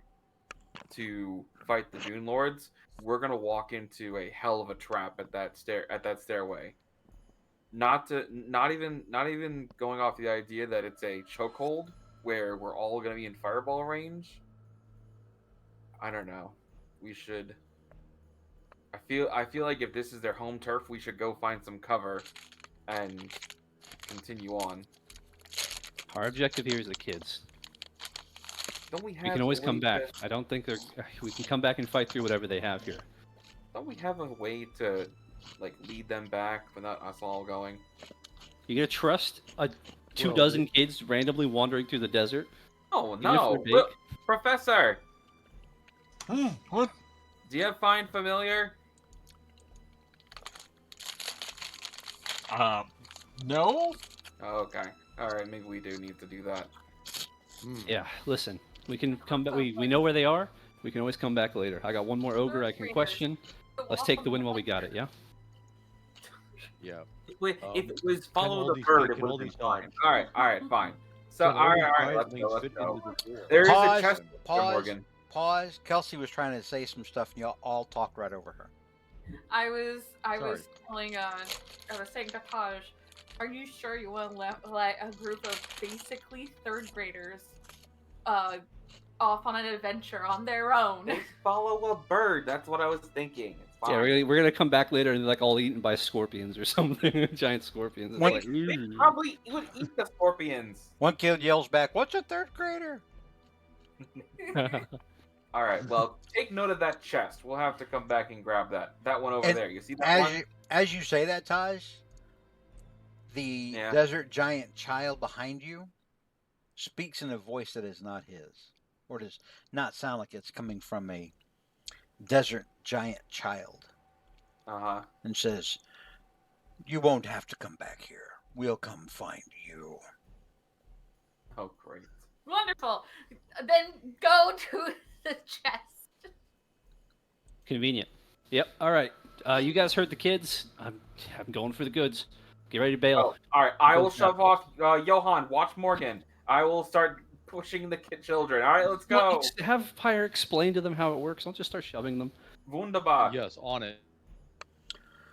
to fight the Dune Lords, we're gonna walk into a hell of a trap at that stairway. Not even going off the idea that it's a chokehold where we're all gonna be in fireball range. I don't know. We should. I feel like if this is their home turf, we should go find some cover and continue on. Our objective here is the kids. Don't we have? We can always come back. I don't think we can come back and fight through whatever they have here. Don't we have a way to lead them back without us all going? You gonna trust two dozen kids randomly wandering through the desert? Oh no, Professor! What? Do you have Find Familiar? No. Oh, okay. All right. Maybe we do need to do that. Yeah. Listen, we can come back. We know where they are. We can always come back later. I got one more ogre I can question. Let's take the win while we got it. Yeah. Yeah. If it was follow all the these- bird, it can would all be these fine. dogs- All right, fine. So, Can all these right, let's five go. fit Let's go. into the door? There is Pause, a chest there, pause. Morgan. Pause. Kelsey was trying to say some stuff, and y'all all talked right over her. I was telling I was saying to Taj, are you sure you want to let a group of basically third graders off on an adventure on their own? They follow a bird. That's what I was thinking. It's fine. Yeah, we're gonna come back later and they're like all eaten by scorpions or something. Giant scorpions. It's like, They probably would eat the scorpions. One kid yells back, "What's a third grader?" All right. Well, take note of that chest. We'll have to come back and grab that. That one over And there. You see that one? As you say that, Taj, the Yeah. desert giant child behind you speaks in a voice that is not his, or does not sound like it's coming from a desert giant child Uh-huh. and says, "You won't have to come back here. We'll come find you." Oh, great. Wonderful. Then go to the chest. Convenient. Yep. All right. You guys heard the kids. I'm going for the goods. Get ready to bail. Oh, all right. I will Goes shove now. off Johan. Watch Morgan. I will start pushing the children. All right, let's Well, go. have Pyre explain to them how it works. Don't just start shoving them. Wunderbar. Yes, on it.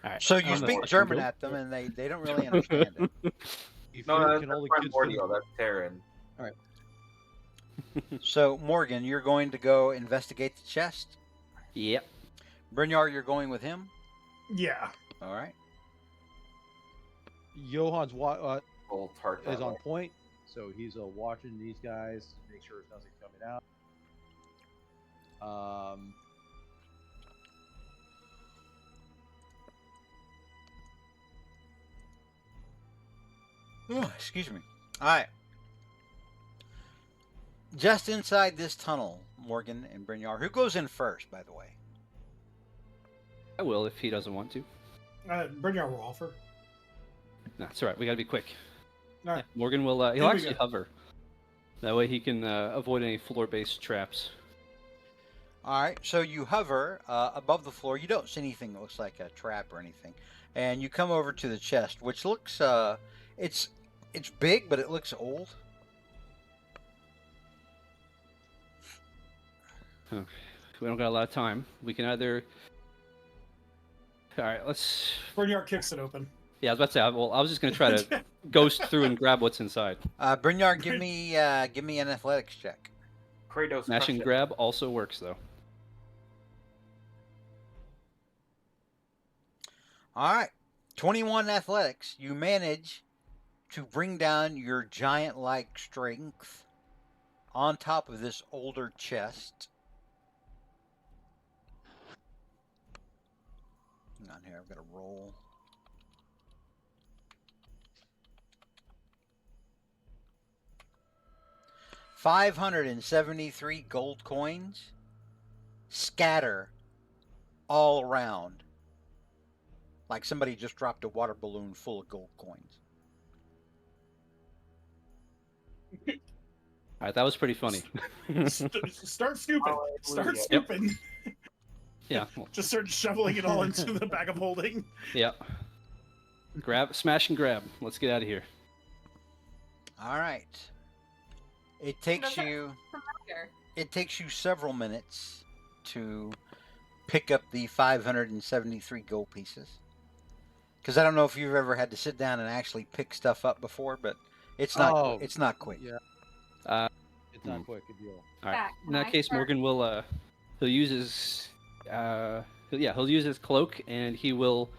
All right. So you I'm gonna speak let German them at them, and they don't really understand it. If No, you that's can only friend kids Mordio. That's Terran. So Morgan, you're going to go investigate the chest. Yep. Brynjar, you're going with him. Yeah. All right. Johan's Old tart. is on point, so he's watching these guys, make sure there's nothing coming out. Oh, excuse me. All right. Just inside this tunnel, Morgan and Brynjar. Who goes in first, by the way? I will if he doesn't want to. Brynjar will offer. No, it's all right. We gotta be quick. All right. Yeah, Morgan will. He'll Here we actually go. hover. That way he can avoid any floor-based traps. All right. So you hover above the floor. You don't see anything that looks like a trap or anything, and you come over to the chest, which looks it's big, but it looks old. We don't got a lot of time. We can either. All right, let's. Brynjar kicks it open. Yeah, I was about to say. Well, I was just gonna try to ghost through and grab what's inside. Brynjar, give me an athletics check. Kratos. Smash crush and it. grab also works though. All right. 21 athletics. You manage to bring down your giant-like strength on top of this older chest. Hang on here. I've got to roll. $573 gold coins scatter all around, like somebody just dropped a water balloon full of gold coins. All right, that was pretty funny. Start scooping. Start Hallelujah. Yep. scooping. Yeah. Well, Just start shoveling it all into the bag of holding. yeah. Grab, smash and grab. Let's get out of here. All right. It takes Does it- you Familiar. it takes you several minutes to pick up the 573 gold pieces. Because I don't know if you've ever had to sit down and actually pick stuff up before, but it's not Oh. it's not quick. Yeah, it's not Hmm. quick a deal. All right. Yeah, In that can I case, start? Morgan will. He'll use his. He'll use his cloak, and he will,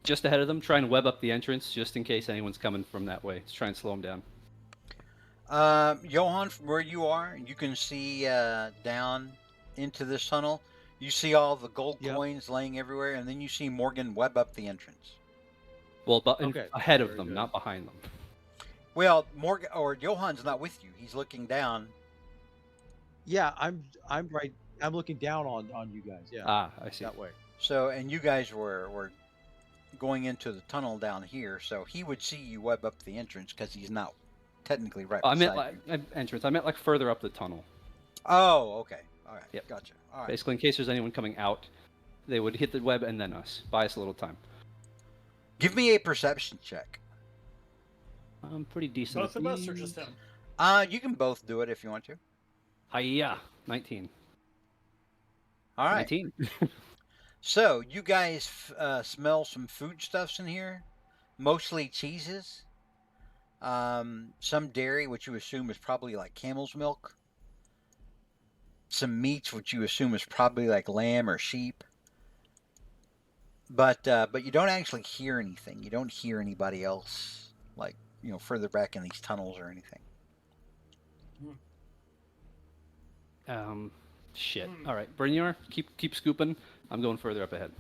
just ahead of them, try and web up the entrance, just in case anyone's coming from that way. To try and slow him down. Johan, from where you are, you can see down into this tunnel. You see all the gold Yep. coins laying everywhere, and then you see Morgan web up the entrance. Well, Okay, ahead of very them, good. not behind them. Well, Morgan or Johan's not with you. He's looking down. Yeah, I'm right. I'm looking down on you guys. Yeah, Ah, I see. that way. So, and you guys were going into the tunnel down here, so he would see you web up the entrance because he's not technically right I beside meant you. like entrance. I meant like further up the tunnel. Oh, okay. All right. Yep. Gotcha. All right. Basically, in case there's anyone coming out, they would hit the web and then us. Buy us a little time. Give me a perception check. I'm pretty decent. Both at of us or these. just him? You can both do it if you want to. Hiya, 19. All right. 19. So you guys smell some foodstuffs in here, mostly cheeses, some dairy, which you assume is probably like camel's milk, some meats, which you assume is probably like lamb or sheep. But you don't actually hear anything. You don't hear anybody else, like further back in these tunnels or anything. Shit. Hmm. All right, Brynjar, keep scooping. I'm going further up ahead.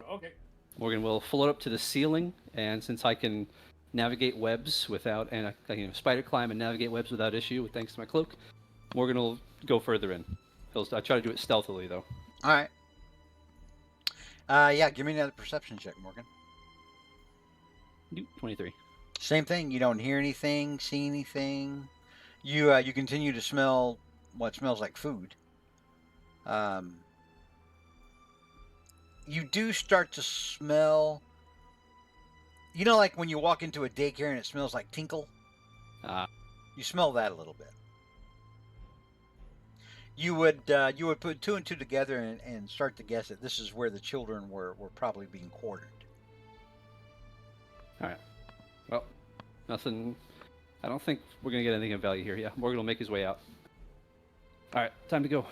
Okay. Morgan will float up to the ceiling, and since I can navigate webs without, and I can spider climb and navigate webs without issue, thanks to my cloak, Morgan will go further in. I try to do it stealthily though. All right. Yeah, give me another perception check, Morgan. 23. Same thing. You don't hear anything, see anything. You continue to smell what smells like food. You do start to smell. You know, like when you walk into a daycare and it smells like tinkle. You smell that a little bit. You would put two and two together and start to guess that this is where the children were probably being quartered. All right. Well, nothing. I don't think we're gonna get anything of value here. Yeah, Morgan will make his way out. All right, time to go.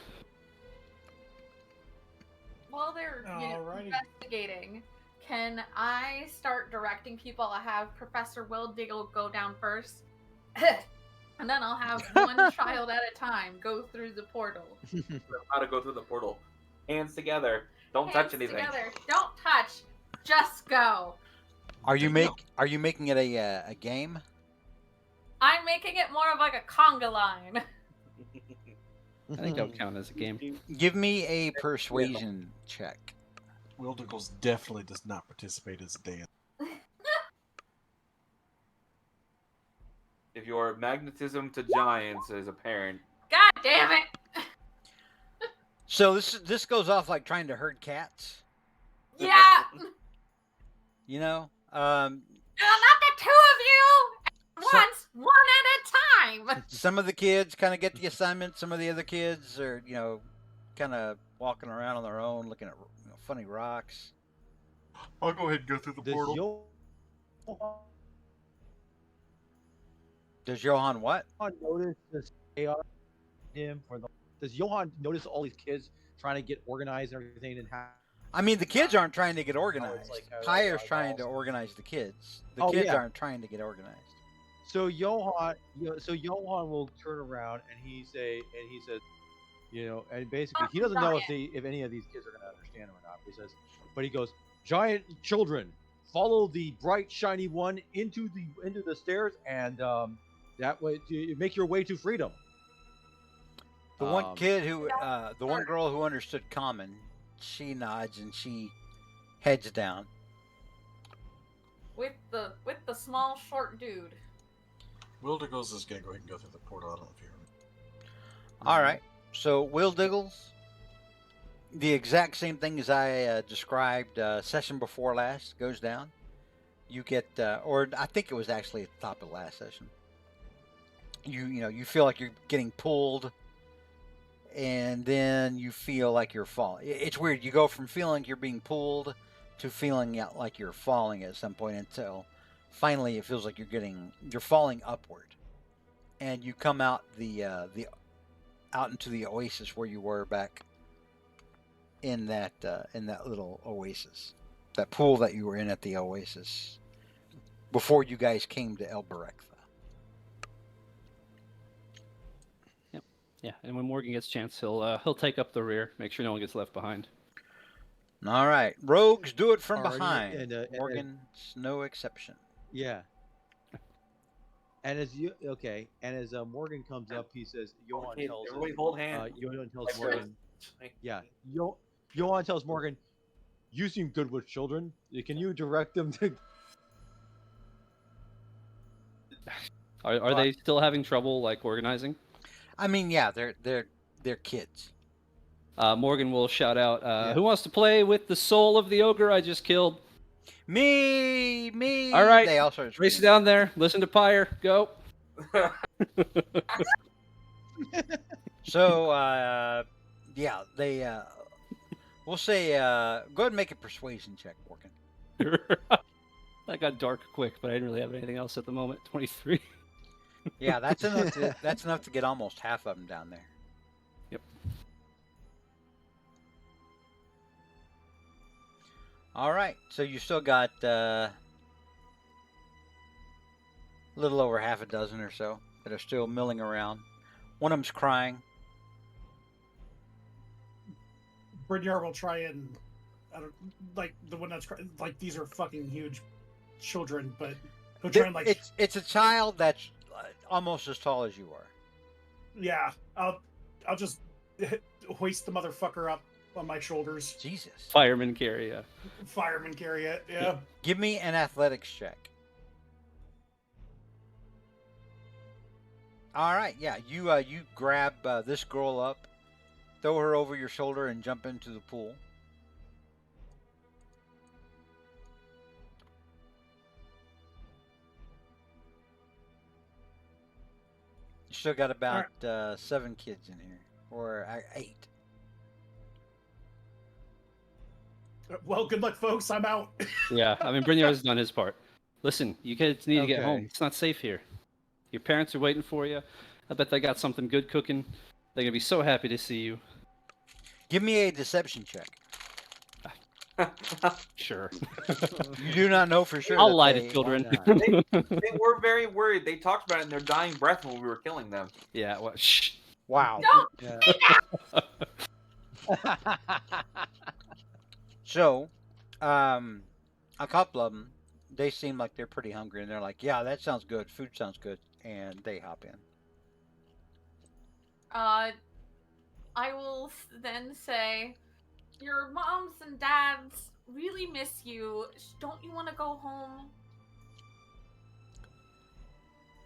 While they're Alrighty. investigating, can I start directing people? I have Professor Will Diggle go down first, and then I'll have one child at a time go through the portal. How to go through the portal? Hands together. Don't touch Hands anything. together. Don't touch. Just go. Are you making it a game? I'm making it more of like a conga line. I think that would count as a game. Give me a persuasion check. Wildigles definitely does not participate as a dance. If your magnetism to giants is apparent, God damn it! So this goes off like trying to herd cats. Yeah. You know, Not the two of you at once, one at a time. some of the kids kind of get the assignment. Some of the other kids are, kind of walking around on their own, looking at funny rocks. I'll go ahead and go through the portal. Does Johan what? Notice this chaos him for the. Does Johan notice all these kids trying to get organized and everything and how? I mean, the kids aren't trying to get organized. like, Pyre's trying to organize the kids. The kids aren't trying to get organized. So Johan will turn around and he says, and basically he doesn't know if any of these kids are going to understand him or not. He says, but he goes, giant children, follow the bright shiny one into the stairs, and that way to make your way to freedom. The one kid the one girl who understood common, she nods and she heads down. With the small short dude. Wildigles is gonna go ahead and go through the portal. I don't know if you heard. All right. So Will Diggles, the exact same thing as I described session before last goes down. You get, or I think it was actually at the top of the last session. You feel like you're getting pulled, and then you feel like you're falling. It's weird. You go from feeling like you're being pulled to feeling like you're falling at some point until finally it feels like you're falling upward, and you come out out into the oasis where you were back in that little oasis, that pool that you were in at the oasis before you guys came to El Barekha. Yep. Yeah, and when Morgan gets a chance, he'll take up the rear, make sure no one gets left behind. All right, rogues do it from Alrighty, behind. and Morgan's no exception. Yeah. And as Morgan comes up, he says, Johan tells everybody hold hands. Johan tells Morgan, Johan tells Morgan, you seem good with children. Can you direct them to? Are they still having trouble like organizing? I mean, yeah, they're kids. Morgan will shout out, "Who wants to play with the soul of the ogre I just killed?" Me. All right, They all start race screaming. down there. Listen to Pyre. Go. So, they. We'll say, go ahead and make a persuasion check, Morgan. That got dark quick, but I didn't really have anything else at the moment. 23. Yeah, that's enough to get almost half of them down there. Yep. All right, so you still got a little over half a dozen or so that are still milling around. One of them's crying. Brynjar will try and, like the one that's like these are fucking huge children, but he'll try and like It's a child that's almost as tall as you are. yeah. I'll just hoist the motherfucker up on my shoulders. Jesus. Fireman carry. Yeah. Firemen carry it. Yeah. Give me an athletics check. All right, yeah. You grab this girl up, throw her over your shoulder, and jump into the pool. You still got about 7 kids in here, or 8. Well, good luck, folks. I'm out. Yeah. I mean, Brynjar's done his part. Listen, you kids need to get home. Okay. It's not safe here. Your parents are waiting for you. I bet they got something good cooking. They're gonna be so happy to see you. Give me a deception check. Sure. You do not know for sure. I'll that lie they to children. are not. They were very worried. They talked about it in their dying breath when we were killing them. Yeah. Well, shh. Wow. Don't Yeah. So, a couple of them, they seem like they're pretty hungry, and they're like, "Yeah, that sounds good. Food sounds good," and they hop in. I will then say, your moms and dads really miss you. Don't you want to go home?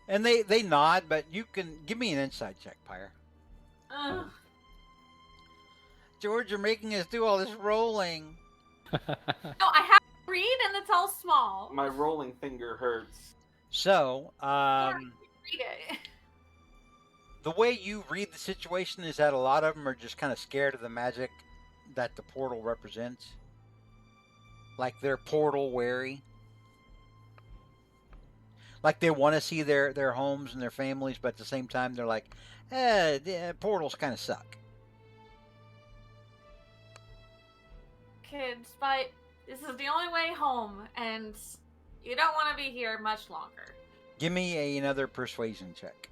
And they nod, but you can give me an inside check, Pyre. Ugh. George, you're making us do all this rolling. No, I have to read and it's all small. My rolling finger hurts. So, Read it. the way you read the situation is that a lot of them are just kind of scared of the magic that the portal represents. Like they're portal wary. Like they want to see their homes and their families, but at the same time they're like, the portals kind of suck. Kids, but this is the only way home, and you don't want to be here much longer. Give me another persuasion check.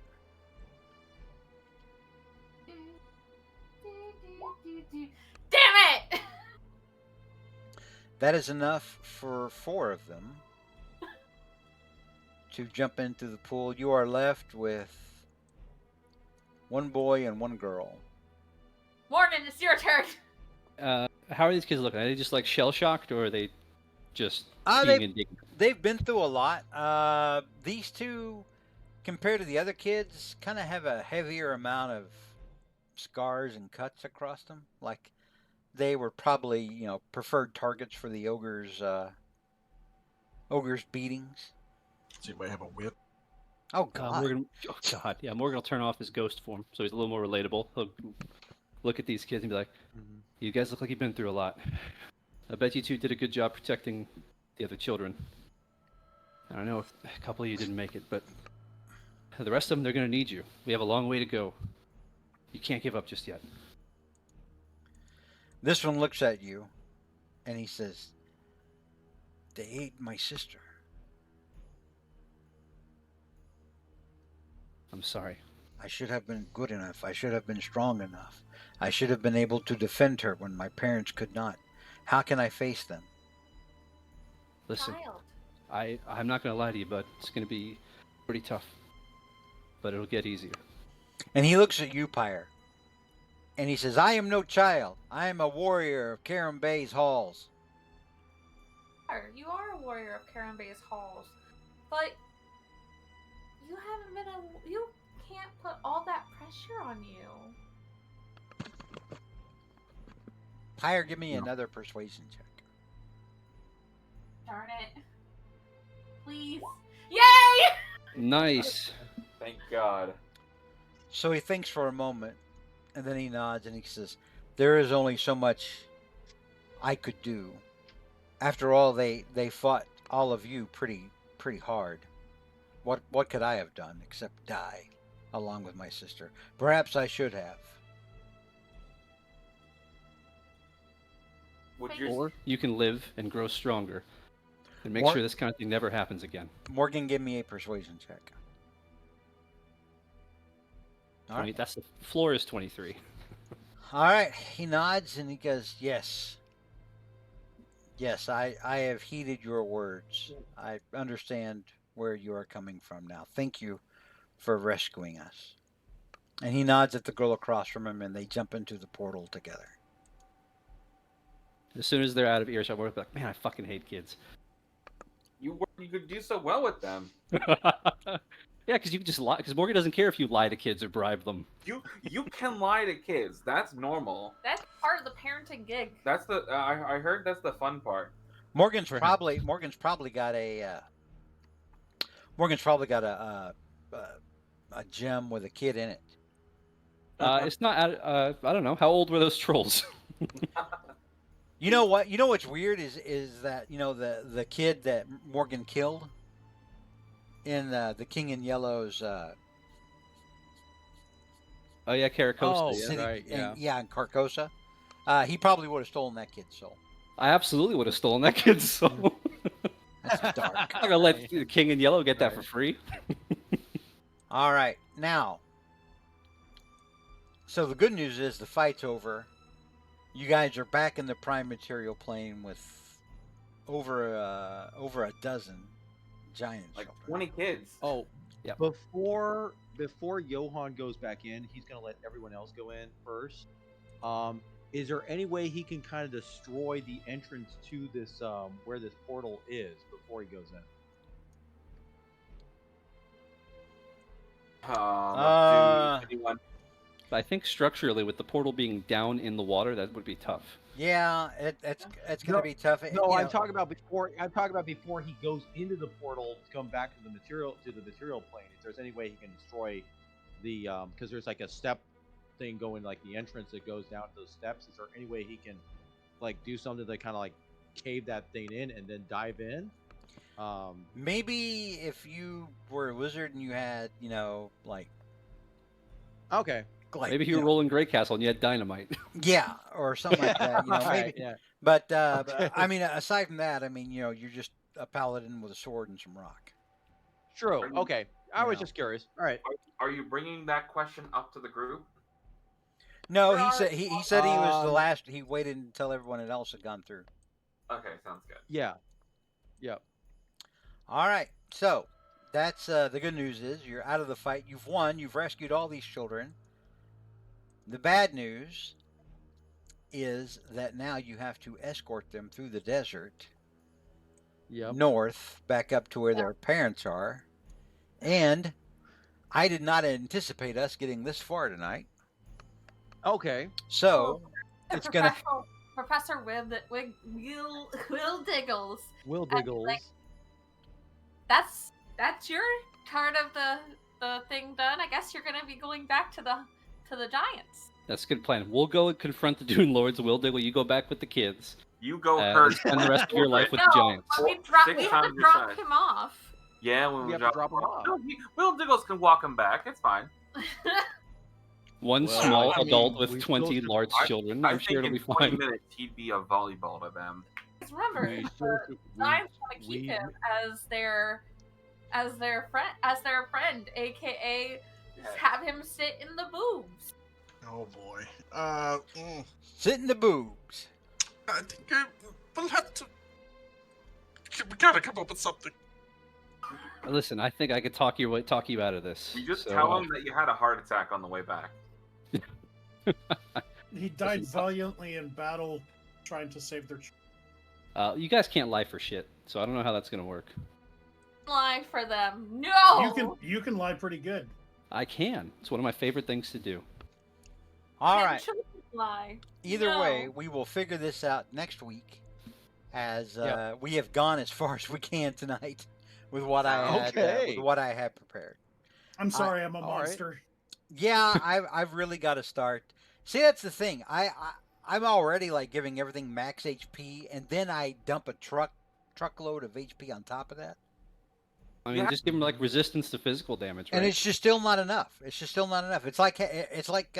Damn it! That is enough for 4 of them to jump into the pool. You are left with 1 boy and 1 girl. Morgan, it's your turn. How are these kids looking? Are they just like shell shocked, or are they just They- being indignant? They've been through a lot. These 2, compared to the other kids, kind of have a heavier amount of scars and cuts across them. Like they were probably, preferred targets for the ogre's beatings. Does anybody have a whip? Oh God! Morgan, oh God, yeah. Morgan will turn off his ghost form, so he's a little more relatable. He'll look at these kids and be like, "You guys look like you've been through a lot. I bet you 2 did a good job protecting the other children. I don't know if a couple of you didn't make it, but the rest of them, they're going to need you. We have a long way to go. You can't give up just yet." This one looks at you, and he says, "They ate my sister." I'm sorry. I should have been good enough. I should have been strong enough. I should have been able to defend her when my parents could not. How can I face them? Listen, Child. I'm not going to lie to you, but it's going to be pretty tough. But it'll get easier. And he looks at you, Pyre, and he says, "I am no child. I am a warrior of Karam Bay's halls." You are a warrior of Karen Bay's halls, but you haven't been you can't put all that pressure on you. Pyre, give me another persuasion check. Darn it. Please. Yay! Nice. Thank God. So he thinks for a moment, and then he nods and he says, "There is only so much I could do. After all, they fought all of you pretty hard. What could I have done except die along with my sister? Perhaps I should have." Would your Or you can live and grow stronger and make Or- sure this kind of thing never happens again. Morgan, give me a persuasion check. All right. That's the floor is 23. All right. He nods and he goes, "Yes. Yes, I have heeded your words. I understand where you are coming from now. Thank you for rescuing us." And he nods at the girl across from him, and they jump into the portal together. As soon as they're out of earshot, we're like, man, I fucking hate kids. You could do so well with them. Yeah, because you can just lie. Because Morgan doesn't care if you lie to kids or bribe them. You can lie to kids. That's normal. That's part of the parenting gig. That's the I heard that's the fun part. Morgan's probably got a gem with a kid in it. It's not. I don't know. How old were those trolls? You know what? You know what's weird is that the kid that Morgan killed in the King in Yellow's Oh yeah, Caracosta. Oh, yeah, city, right. Yeah. in Carcosa. He probably would have stolen that kid's soul. I absolutely would have stolen that kid's soul. That's dark. I'm not gonna let the King in Yellow get that for free. All right, now. So the good news is the fight's over. You guys are back in the prime material plane with over a dozen giant Like children. 20 kids. Oh, Yep. Before Johan goes back in, he's gonna let everyone else go in first. Is there any way he can kind of destroy the entrance to this where this portal is before he goes in? Anyone? I think structurally, with the portal being down in the water, that would be tough. Yeah, it's going to be tough. No, I'm talking about before. I'm talking about before he goes into the portal to come back to the material plane. If there's any way he can destroy the because there's like a step thing going, like the entrance that goes down to those steps. Is there any way he can like do something to kind of like cave that thing in and then dive in? Maybe if you were a wizard and you had, like Okay. Maybe you were rolling Grey Castle and you had dynamite. Yeah, or something like that. Maybe. Right, yeah. But Okay. I mean, aside from that, I mean, you're just a paladin with a sword and some rock. True. Okay. I was Yeah. just curious. All right. Are you bringing that question up to the group? No, he said he said he was the Um, last. He waited until everyone else had gone through. Okay, sounds good. Yeah. Yep. All right, so that's the good news is you're out of the fight. You've won. You've rescued all these children. The bad news is that now you have to escort them through the desert Yep. north back up to where their parents are. And I did not anticipate us getting this far tonight. Okay. So it's going to. Professor Will Diggles. Will And, Diggles. like, that's your part of the thing done. I guess you're gonna be going back to the giants. That's a good plan. We'll go and confront the Dune Lords. Will Diggle, you go back with the kids. You go and hurt. spend the rest of your life with the No, giants. but we Six have to times your drop size. him off. Yeah, when We we have to drop him off. No, Will Diggles can walk him back. It's fine. One Well, small I mean, adult with we 20 still should- large children. I I'm sure think it'll be in 20 fine. minutes he'd be a volleyball to them. Because remember, We the still- giants want to keep we- him as their friend, aka have him sit in the boobs. Oh boy. Sit in the boobs. I think we'll have to. We gotta come up with something. Listen, I think I could talk you out of this. You just So, tell him that you had a heart attack on the way back. He died valiantly in battle trying to save their you guys can't lie for shit, so I don't know how that's gonna work. Lie for them. No. You can lie pretty good. I can. It's one of my favorite things to do. All Can right. children lie. Either No. way, we will figure this out next week, as Yeah. we have gone as far as we can tonight with what I had Okay. with what I had prepared. I'm sorry, I'm a all right. monster. Yeah, I've really got to start. See, that's the thing. I'm already like giving everything max HP, and then I dump a truckload of HP on top of that, I mean, Yeah. just give them like resistance to physical damage, right? and it's just still not enough. It's just still not enough. It's like it's like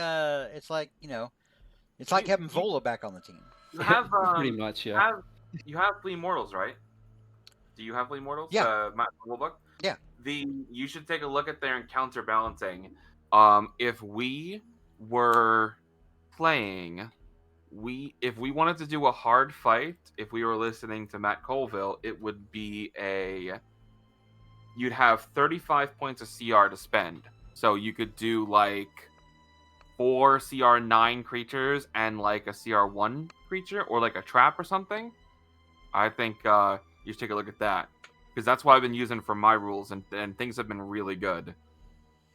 having Vola back on the team. You have pretty much, yeah. You have Flea Mortals, right? Do you have Flea Mortals? Yeah. Matt Rulebook? Yeah. You should take a look at their encounter balancing. If we were playing, if we wanted to do a hard fight, if we were listening to Matt Colville, it would be you'd have 35 points of CR to spend. So you could do like 4 CR9 creatures and like a CR1 creature or like a trap or something, I think you should take a look at that. Because that's what I've been using for my rules, and things have been really good.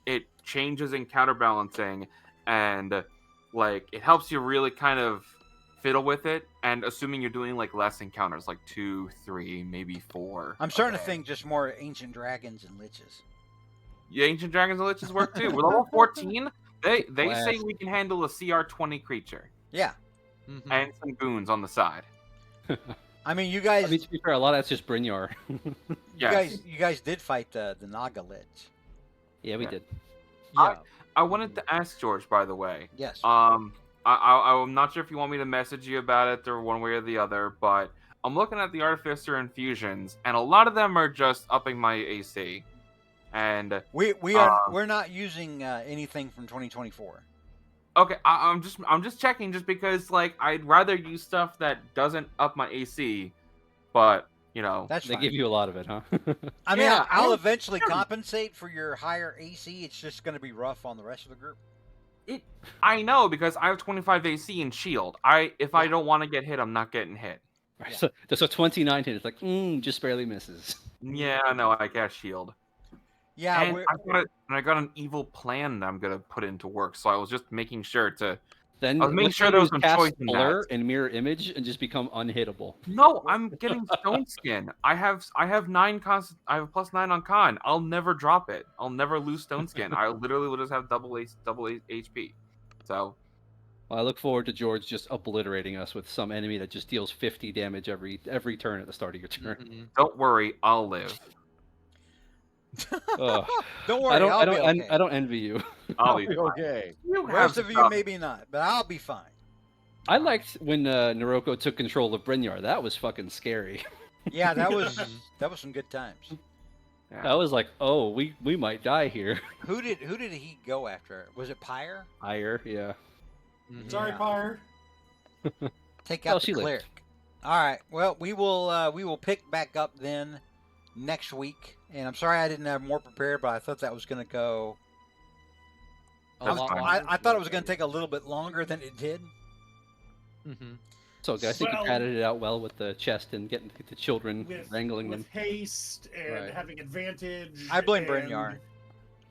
It changes in counterbalancing, and like it helps you really kind of fiddle with it. And assuming you're doing like less encounters, like 2, 3, maybe 4. I'm starting to think just more ancient dragons and liches. Yeah, ancient dragons and liches work too. We're level 14. They say Blast. we can handle a CR20 creature Yeah. Mhm. and some goons on the side. I mean, you I guys, mean, to be fair, a lot of that's just Brynjar. Yes. you guys did fight the Naga Lich. Yeah, we Yeah. did. Yeah. I wanted to ask George, by the way. Yes. I'm not sure if you want me to message you about it or one way or the other, but I'm looking at the Artificer infusions, and a lot of them are just upping my AC. And We're not using anything from 2024. okay, I'm just checking, just because like I'd rather use stuff that doesn't up my AC, but you know, That's They fine. give you a lot of it, huh? I mean, Yeah, I'll I- eventually compensate for your higher AC. It's just going to be rough on the rest of the group. I know because I have 25 AC and shield. If I don't want to get hit, I'm not getting hit. Right, so 29 hit. It's like, just barely misses. Yeah, no, I cast shield. Yeah, And I got an evil plan that I'm gonna put into work. So I was just making sure to. Then I was making what sure you there do was is some cast choice in Blur that. and Mirror Image and just become unhittable. No, I'm getting Stone Skin. I have 9 I have +9 on con. I'll never drop it. I'll never lose Stone Skin. I literally will just have double HP. So Well, I look forward to George just obliterating us with some enemy that just deals 50 damage every turn at the start of your turn. Mhm. don't worry, I'll live. Ugh. don't worry, I'll be okay. I don't envy you. I'll be fine. okay. You The have rest of you stuff. maybe not, but I'll be fine. I liked when Naroko took control of Brynjar. That was fucking scary. Yeah, that was some good times. I was like, oh, we might die here. Who did he go after? Was it Pyre? Higher, yeah. Mhm. Sorry, Yeah. Pyre. Take Well, out she the lived. cleric. All right. Well, we will pick back up then next week. And I'm sorry I didn't have more prepared, but I thought that was going to go. A lot longer. I thought it was going to take a little bit longer than it did. Mhm. So I think Well- you padded it out well with the chest and getting the children, With, wrangling them. with haste and Right. having advantage. I blame and- Brynjar.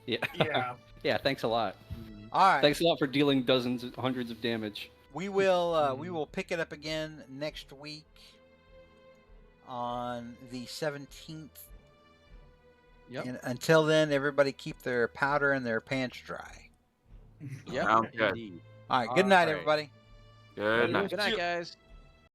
Yeah. Yeah. Yeah, thanks a lot. All right. Thanks a lot for dealing hundreds of damage. We will pick it up again next week on the 17th. Yep. And until then, everybody keep their powder and their pants dry. Yep. Sounds good. Indeed. All right. Good night, All right. everybody. Good night. Good night, guys.